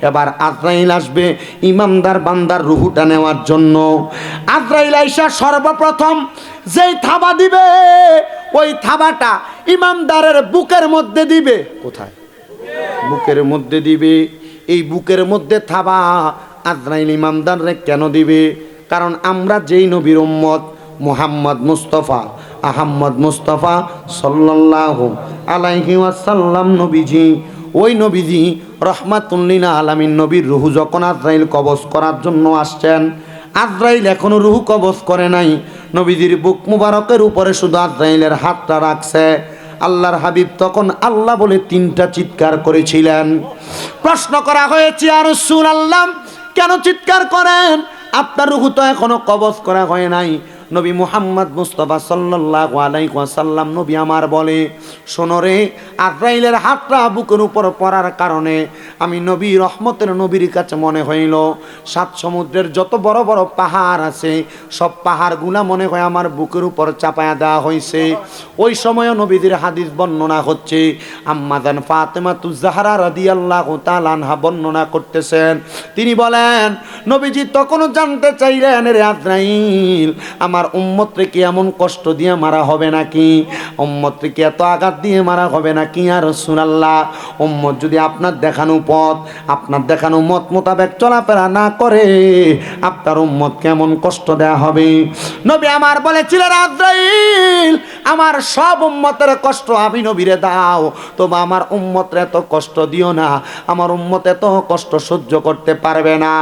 এবার আজরাইল আসবে ইমানদার বান্দার রুহুটা নেওয়ার জন্য। আজরাইল আইসা সর্বপ্রথম যেই থাবা দিবে, ওই থাবাটা ইমানদারের বুকের মধ্যে দিবে। কোথায়? বুকের মধ্যে দিবে। এই বুকের মধ্যে থাবা আজরাইল ইমানদাররে কেন দিবে? কারণ আমরা যেই নবীর উম্মত, মুহাম্মদ মুস্তাফা আহম্মদ মুস্তাফা সাল্লাল্লাহু আলাইহি ওয়াসাল্লাম নবীজি, ওই নবীজি রহমাতুল লিল আলামিন নবীর রূহ যখন আজরাইল কবজ করার জন্য আসছেন, আজরাইল এখনো রূহ কবজ করে নাই। নবীজির বুক মুবারকের উপরে শুধু আজরাইলের হাতটা রাখছে। আল্লাহর হাবিব তখন আল্লাহ বলে 3টা চিৎকার করেছিলেন। প্রশ্ন করা হয়েছে, ইয়া রাসূলুল্লাহ কেন চিৎকার করেন? আপনার রূহ তো এখনো কবজ করা হয় নাই। নবী মুহাম্মদ মুস্তাফা সাল্লাল্লাহু আলাইহি ওয়াসাল্লাম নবী আমার বলে, শোনো রে, আজরাইলের হাতটা বুকের উপর পড়ার কারণে আমি নবী রহমতের নবীর কাছে মনে হইল 7 সমুদ্রের যত বড় বড় পাহাড় আছে সব পাহাড়গুলা মনে হয় আমার বুকের উপর চাপায়া দেওয়া হয়েছে। ওই সময়ও নবীদের হাদিস বর্ণনা হচ্ছে। আম্মা জান ফাতেমাতুজ জাহরা রাদিয়াল্লাহু তাআলা আনহা বর্ণনা করতেছেন, তিনি বলেন নবীজি তখনও জানতে চাইলেন, রে আজরাইল, আমার উম্মতকে কি এমন কষ্ট দিয়ে মারা হবে নাকি? উম্মতকে কি এত আঘাত দিয়ে মারা হবে নাকি? ইয়া রাসূলুল্লাহ, উম্মত যদি আপনার দেখানো পথ, আপনার দেখানো মত মোতাবেক চলাফেরা না করে আপনার উম্মত কেমন কষ্ট দেয়া হবে? নবী আমার বলেছিলেন, আজরাইল, আমার সব উম্মতের কষ্ট আমি নবীরে দাও, তবে আমার উম্মতের এত কষ্ট দিও না, আমার উম্মত এত কষ্ট সহ্য করতে পারবে না।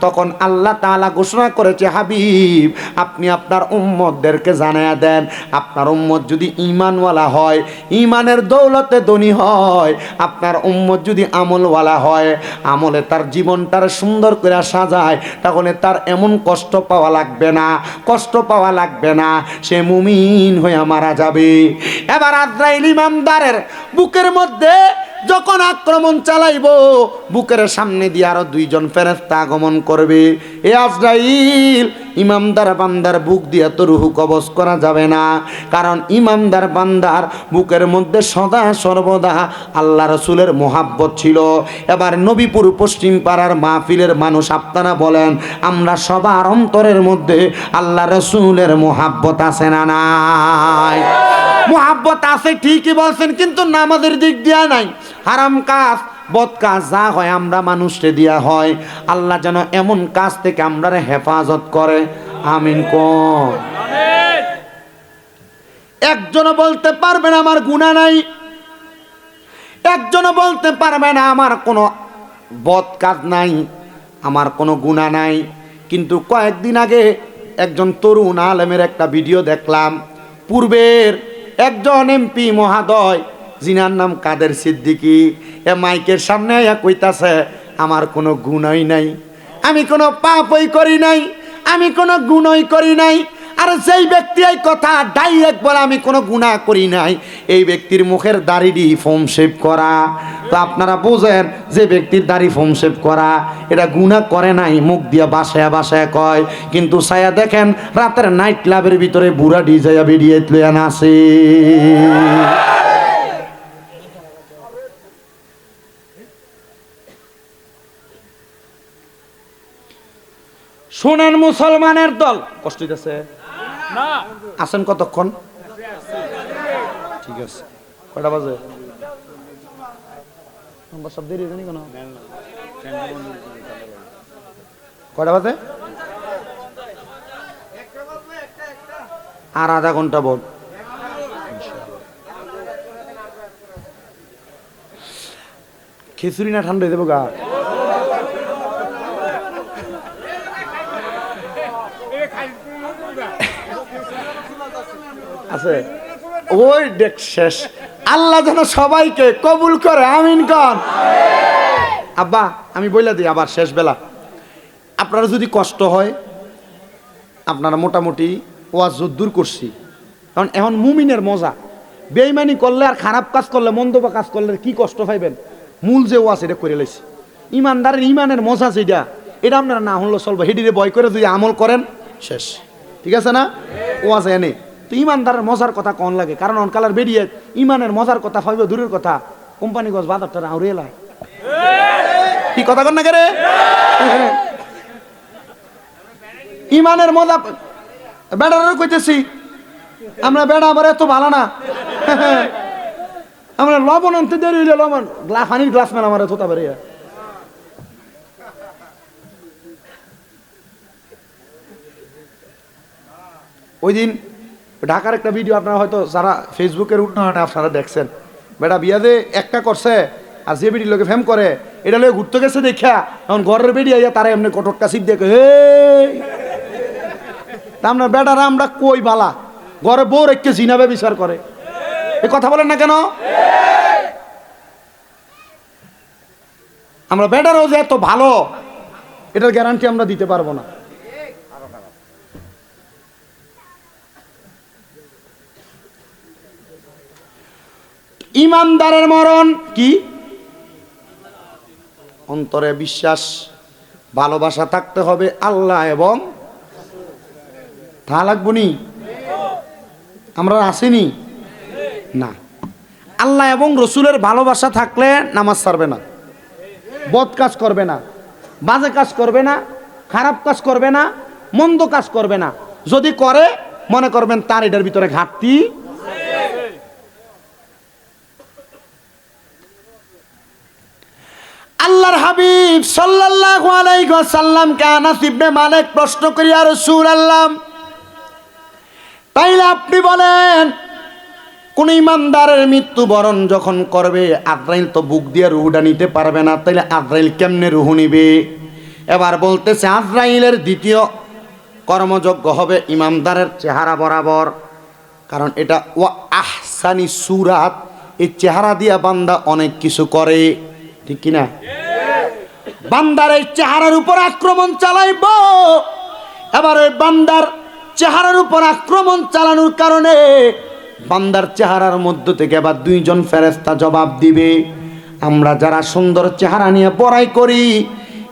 তখন আল্লাহ তাআলা ঘোষণা করেছে, হাবিব, আপনি আপনার উম্মতদেরকে জানায়া দেন, আপনার উম্মত যদি ঈমানওয়ালা হয়, ঈমানের দৌলতে ধনী হয়, আপনার উম্মত যদি আমলওয়ালা হয়, আমলে তার জীবনটার সুন্দর করে সাজায়, তাহলে তার এমন কষ্ট পাওয়া লাগবে না, কষ্ট পাওয়া লাগবে না, সে মুমিন হয়ে মারা যাবে। এবার আজরাইল ইমানদারের বুকের মধ্যে যখন আক্রমণ চালাইব, বুকের সামনে দিয়ে আরো 2 জন ফেরেশতা আগমন করবে। এ আজরাইল, ইমানদার বান্দার বুক দিয়ে তো রূহ কবজ করা যাবে না, কারণ ইমানদার বান্দার বুকের মধ্যে সদা সর্বদা আল্লাহ রসুলের মোহাব্বত ছিল। এবার নবীপুর পশ্চিম পাড়ার মাহফিলের মানুষ আপনারা বলেন, আমরা সবার অন্তরের মধ্যে আল্লাহ রসুলের মোহাব্বত আছে না নাই? মোহাব্বত আছে ঠিকই বলছেন, কিন্তু নামাজের দিক দিয়া নাই। হারাম কাজ, বদ কাজ যা হয় আমরা মানুষকে দিয়া হয়। আল্লাহ যেন এমন কাজ থেকে আমরা হেফাজত করে, আমিন কোন। একজনও বলতে পারবে না আমার গুনাহ নাই, একজনও বলতে পারবে না আমার কোনো বদ কাজ নাই, আমার কোনো গুনাহ নাই। কিন্তু কয়েকদিন আগে একজন তরুণ আলেমের একটা ভিডিও দেখলাম। পূর্বের একজন এমপি মহাদয়, যিনার নাম কাদের সিদ্দিকী, এ মাইকের সামনে কইতাছে, আমার কোনো গুনাহই নাই, আমি কোনো পাপই করি নাই, আমি কোনো গুনাহই করি নাই। আর যেই ব্যক্তি এই কথা ডাইরেক্ট বলে আমি কোনো গুনাহ করি নাই, এই ব্যক্তির মুখের দাড়িটি ফোম শেভ করা। তো আপনারা বুঝেন, যে ব্যক্তির দাড়ি ফোম শেভ করা এটা গুনাহ করে নাই, মুখ দিয়া বাসায় বাসায় কয়, কিন্তু ছায়া দেখেন রাতের নাইট ক্লাবের ভিতরে বুড়া ডিজাইয়া বেরিয়ে লইয়া নাচে। শোনেন মুসলমানের দল, কষ্ট হইতেছে না? আছেন কতক্ষণ? ঠিক আছে, কয়টা বাজে? সব দেরি জানি কেন, কয়টা বাজে? আর আধা ঘন্টা বল। খিচুড়ি না ঠান্ডা হয়ে দেবো গা? আছে ওই দেখ শেষ। আল্লাহ যেন সবাইকে কবুল করে, আমিন কন। আব্বা আমি বইলা দিই আবার শেষ বেলা, আপনারা যদি কষ্ট হয়, আপনারা মোটামুটি ওয়াজ দূর করছি, কারণ এখন মুমিনের মজা। বেঈমানি করলে আর খারাপ কাজ করলে, মন্দ বা কাজ করলে কি কষ্ট পাইবেন, মূল যে ওয়াজ এটা করে লাইছি। ইমানদারের ইমানের মজা যেটা, এটা আপনারা না হলো চলবে, হেডিরে বয় করে যদি আমল করেন শেষ, ঠিক আছে না? ওয়াজ এনে তো ইমানদারের মজার কথা কন লাগে, কারণ অনকালার বেরিয়ে ইমানের মজার কথা পাইবে দূরের কথা, কোম্পানি গজ বাজারটা আউরে এলায় কি কথা কন না কে রে? ইমানের মজা বেড়ারও কইতেছি আমরা, বেড়া আবার এত ভালো না, আমরা লবণ আনতে দেরি হইলে লবণ পানির গ্লাস মেলা আমার থোতা বেরিয়ে। ওই দিন ঢাকার একটা ভিডিও আপনারা হয়তো যারা ফেসবুকের উন্নয়নে আপনারা দেখছেন, বেটা বিয়া যে একটা করছে আর যে বেটির লোকে ফেম করে এটা লোক ঘুরতে গেছে দেখা, এখন ঘরের বেড়ি আইয়া তারা এমনি কটকটা সিপ দেখে, হে আমরা বেটারা আমরা কই বালা, ঘরে বউ রেখে জিনাবে বিচার করে, এই কথা বলেন না কেন? আমরা বেটারাও যে এত ভালো এটার গ্যারান্টি আমরা দিতে পারবো না। ইমানদারের মরণ কি? অন্তরে বিশ্বাস ভালোবাসা থাকতে হবে আল্লাহ এবং তা লাগবনি, আমরা আসেনি না। আল্লাহ এবং রসুলের ভালোবাসা থাকলে নামাজ ছাড়বে না, বদ কাজ করবে না, বাজে কাজ করবে না, খারাপ কাজ করবে না, মন্দ কাজ করবে না। যদি করে মনে করবেন তার এটার ভিতরে ঘাটতি। আল্লাহর হাবিব সাল্লাল্লাহু আলাইহি ওয়াসাল্লামকে আনাস ইবনে মালিক প্রশ্ন করি, ইয়া রাসূলুল্লাহ, তাইলে আপনি বলেন কোন ইমানদারের মৃত্যুবরণ যখন করবে, আজরাইল তো বুক দিয়ে রুহটা নিতে পারবে না, তাইলে আজরাইল কেমনে রুহ নিবে? এবার বলতেছে আজরাইলের দ্বিতীয় কর্মযোগ্য হবে ইমানদারের চেহারা বরাবর, কারণ এটা ওয়া আহসানি সুরাত, এই চেহারা দিয়া বান্দা অনেক কিছু করে, ঠিক কিনা? বান্দার এই চেহারার উপর আক্রমণ চালাইব। এবার ওই বান্দার চেহারার উপর আক্রমণ চালানোর কারণে বান্দার চেহারার মধ্য থেকে আবার দুইজন ফেরেশতা জবাব দিবে। আমরা যারা সুন্দর চেহারা নিয়ে বড়াই করি,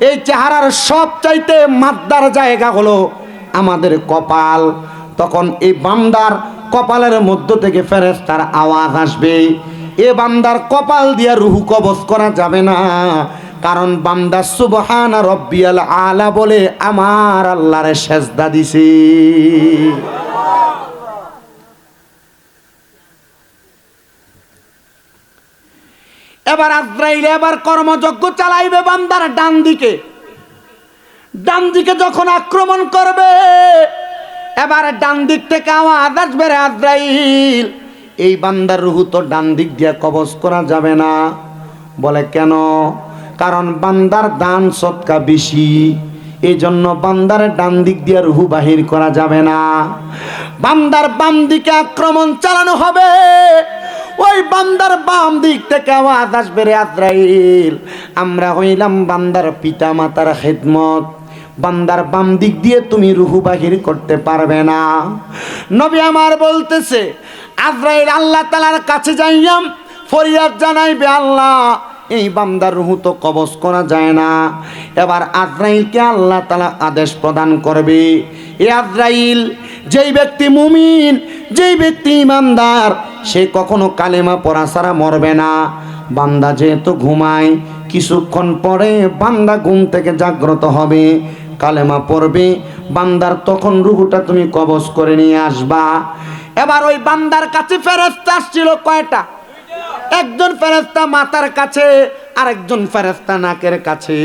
এই চেহারার সব চাইতে মাদ্দার জায়গা হলো আমাদের কপাল। তখন এই বান্দার কপালের মধ্য থেকে ফেরেশতার আওয়াজ আসবে। এ বান্দার কপাল দিয়া রুহু কবজ করা যাবে না, কারণ বান্দা সুবহানা রব্বিয়াল আলা বলে আমার আল্লাহরে সেজদা দিছে। এবার আজরাইল এবার কর্মযজ্ঞ চালাইবে বান্দার ডান দিকে। ডান দিকে যখন আক্রমণ করবে, এবার ডান দিক থেকে আওয়াজ আসবে, রে আজরাইল, এই বান্দার রুহু তো ডান দিক দিয়ে কবজ করা যাবে না। বলে কেন? কারণ বান্দার দান সদকা বেশি, এই জন্য বান্দার ডান দিক দিয়ে রুহু বাহির করা যাবে না। বান্দার বাম দিকে আক্রমণ চালানো হবে, ওই বান্দার বাম দিক থেকে আওয়াজ আসবে, রে আজরাইল, আমরা হইলাম বান্দার পিতা মাতার খেদমত, বান্দার বাম দিক দিয়ে তুমি রুহু বাহির করতে পারবে না। নবী আমার বলতেছে আজরাইল আল্লাহ তাআলার কাছে যাইয়াম ফরিয়াদ জানাইবে, আল্লাহ এই বান্দার রুহু তো কবজ করা যায় না। এবার আজরাইলকে আল্লাহ তাআলা আদেশ প্রদান করবে, এ আজরাইল, যেই ব্যক্তি মুমিন, যেই ব্যক্তি ইমানদার, সে কখনো কালেমা পড়া ছাড়া মরবে না। বান্দা যেহেতু ঘুমায়, কিছুক্ষণ পরে বান্দা ঘুম থেকে জাগ্রত হবে, কালেমা পড়বে, বান্দার তখন রুহুটা তুমি কবজ করে নিয়ে আসবা। এবার ওই বান্দার কাছে ফেরেশতা আসছিল কয়টা? একজন ফেরেশতা মাথার কাছে, আরেকজন ফেরেশতা নাকের কাছে।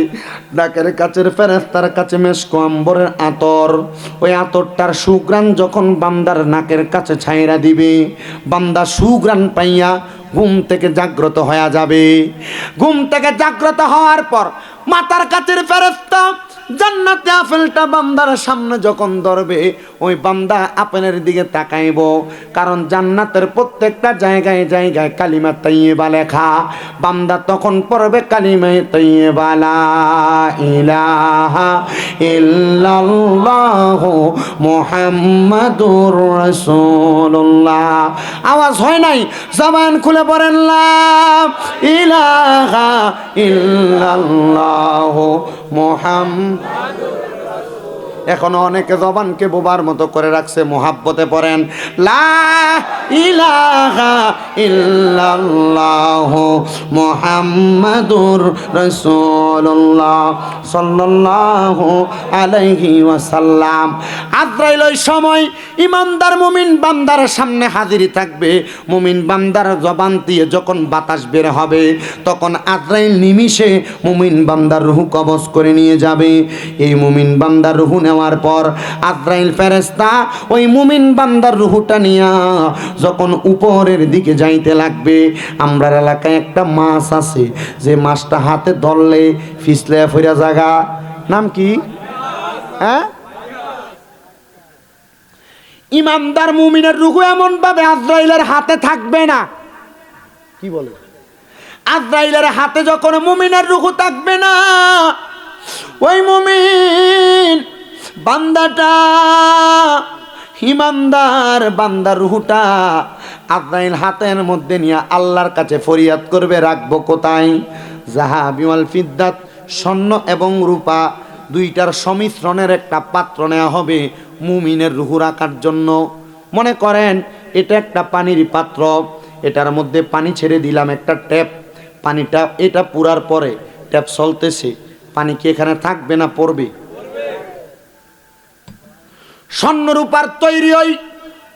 নাকের কাছের ফেরেশতার কাছে মেশক আম্বরের আতর, ওই আতরটার সুঘ্রাণ যখন বান্দার নাকের কাছে ছাইরা দিবে, বান্দা সুঘ্রাণ পাইয়া ঘুম থেকে জাগ্রত হয়ে যাবে। ঘুম থেকে জাগ্রত হওয়ার পর মাথার কাছের ফেরেশতা জান্নাতে আপেলটা বান্দার সামনে যখন ধরবে, ওই বান্দা আপেলের দিকে তাকাইব, কারণ জান্নাতের প্রত্যেকটা জায়গায় জায়গায় কালিমা তাইয়্যিবা লেখা। বান্দা তখন পড়বে কালিমা তাইয়্যিবা, লা ইলাহা ইল্লাল্লাহু মুহাম্মাদুর রাসূলুল্লাহ। আওয়াজ হয় নাই? জবান খুলে পড়েন, লা ইলাহা ইল্লাল্লাহু মুহাম্মাদুর। এখনো অনেকে জবানকে বোবার মতো করে রাখছে, মোহাব্বতে পড়েন, লা ইলাহা ইল্লাল্লাহু মুহাম্মাদুর রাসূলুল্লাহ সাল্লাল্লাহু আলাইহি ওয়াসাল্লাম। আজরাইল ওই সময় ইমানদার মুমিন বান্দার সামনে হাজির থাকবে। মুমিন বান্দার জবান দিয়ে যখন বাতাস বের হবে, তখন আজরাইল নিমিষে মুমিন বান্দার রূহ কবজ করে নিয়ে যাবে। এই মুমিন বান্দার রূহ নেওয়ার পর আজরাইল ফেরেশতা ওই মুমিন বান্দার রূহটা নিয়া যখন উপরের দিকে যাইতে লাগবে, আমরার এলাকায় একটা মাছ আছে, যে মাছটা হাতে ধরলে ফিসলে ফিরা জায়গা, নাম কি? হ্যাঁ, ইমানদার মুমিনের রূহ এমন ভাবে আজরাইলের হাতে থাকবে না। কি বলে? আজরাইলের হাতে যখন মুমিনের রূহ থাকবে না, ওই মুমিন বান্দাটা ইমানদার বান্দার রুহটা আজরাইল হাতের মধ্যে নিয়ে আল্লাহর কাছে ফরিয়াদ করবে, রাখবো কোথায়? যাহাবি ওয়াল ফিদ্দাত, স্বর্ণ এবং রূপা দুইটার সংমিশ্রণের একটা পাত্র নেওয়া হবে মুমিনের রুহু রাখার জন্য। মনে করেন এটা একটা পানির পাত্র, এটার মধ্যে পানি ছেড়ে দিলাম, একটা ট্যাপ, পানিটা এটা পুরার পরে ট্যাপ চলতেছে, পানি কি এখানে থাকবে না পড়বে? স্বর্ণ রূপার তৈরি ওই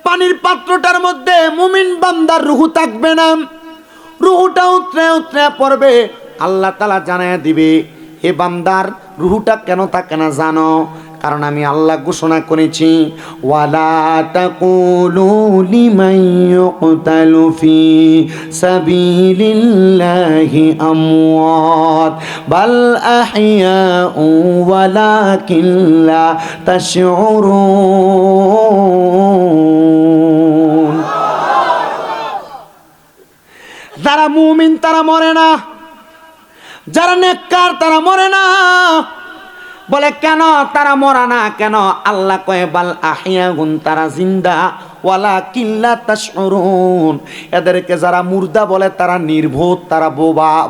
পানির পাত্রটার মধ্যে মুমিন বান্দার রুহু থাকবে না, রুহুটা উতরে উতরে পড়বে। আল্লাহ তাআলা জানায় দিবে, হে বান্দার রুহুটা কেন থাকে না জানো? কারণ আমি আল্লাহ ঘোষণা করেছি, ওয়ালা তাকুলু লিমান ইউকতালু ফি সাবিলিল্লাহি আমওয়াত বাল আহইয়াউ ওয়ালাকিন লা তাশউরুন। যারা মুমিন তারা মরে না, যারা নেককার তারা মরে না। বলে কেন তারা মরা না কেন? আল্লাহ কয় বাল আহইয়াগুন, তারা জিন্দা, ওয়ালাকিন লা তাশউরুন। এদেরকে যারা মুর্দা বলে তারা নির্বোধ, তারা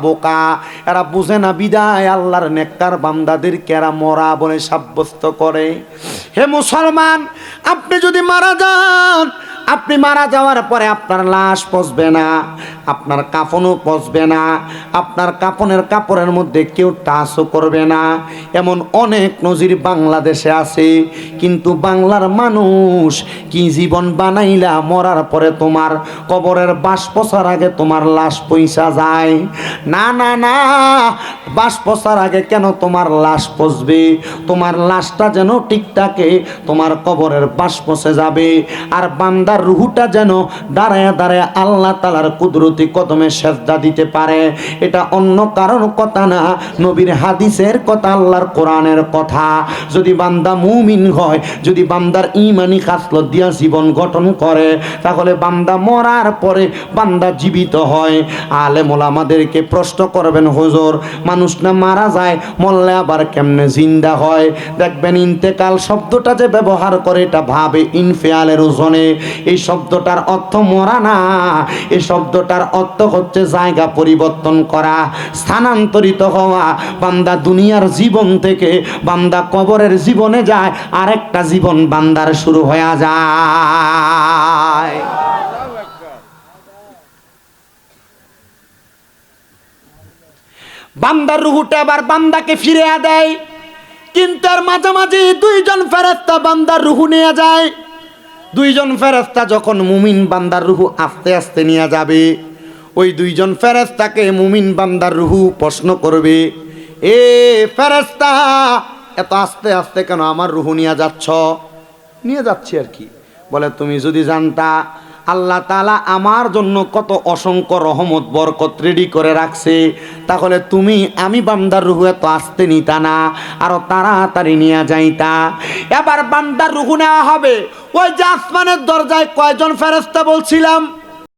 বোকা, এরা বুঝে না বিদায় আল্লাহর নেককার বান্দাদেরকে এরা মরা বলে সাব্যস্ত করে। হে মুসলমান, আপনি যদি মারা যান, আপনি মারা যাওয়ার পরে আপনার লাশ পচবে না, আপনার কাফনও পচবে না, আপনার কাফনের কাপড়ের মধ্যে কেউ টাচও করবে না। এমন অনেক নজির বাংলাদেশে আছে। কিন্তু বাংলার মানুষ কি জীবন বানাইলা, মরার পরে তোমার কবরের বাস পচার আগে তোমার লাশ পয়সা যায়? না না না, বাস পচার আগে কেন তোমার লাশ পচবে? তোমার লাশটা যেন ঠিক থাকে, তোমার কবরের বাস পচে যাবে। আর বান্দা রুহুটা যেন দাঁড়ায় দাঁড়ায় আল্লাহ তাআলার কুদরতি কদমে সেজদা দিতে পারে। এটা অন্য কারণ কথা না, নবীর হাদিসের কথা, আল্লাহর কোরআনের কথা। যদি বান্দা মুমিন হয়, যদি বান্দার ঈমানি খাসলত দিয়া জীবন গঠন করে, তাহলে বান্দা মরার পরে বান্দা জীবিত হয়। আলেম ওলামাদেরকে প্রশ্ন করবেন, হুজুর মানুষ না মারা যায়, মরলে আবার কেমনে জিন্দা হয়? দেখবেন ইন্তেকাল শব্দটা যে ব্যবহার করে এটা ভাবে ইনফিয়ালের ওজনে। এই শব্দটার অর্থ মরা না, এই শব্দটার অর্থ হচ্ছে জায়গা পরিবর্তন করা, স্থানান্তরিত হওয়া। বান্দা দুনিয়ার জীবন থেকে বান্দা কবরের জীবনে যায়, আরেকটা জীবন বান্দার শুরু হয়ে যায়। বান্দার রুহুটা আবার বান্দাকে ফিরিয়ে দেয়, কিন্তু এর মাঝামাঝি দুইজন ফেরেশতা বান্দার রুহু নিয়ে যায়। দুইজন ফেরেশতা যখন মুমিন বান্দার রুহু আস্তে আস্তে নিয়ে যাবে, ওই দুইজন ফেরেশতাকে মুমিন বান্দার রুহু প্রশ্ন করবে, এ ফেরেশতা এত আস্তে আস্তে কেন আমার রুহু নিয়ে যাচ্ছ? নিয়ে যাচ্ছি আর কি। বলে তুমি যদি জানতা আল্লাহ তাআলা আমার জন্য কত অসংখ্য রহমত বরকত রেডি করে রাখছে, তাহলে আমি বান্দার রুহু এত আস্তে নিতা না, আরো তাড়াতাড়ি নিয়ে যাইতা। এবার বান্দার রুহু নেওয়া হবে। ওই যে আসমানের দরজায় কয়জন ফেরেশতা বলছিলাম?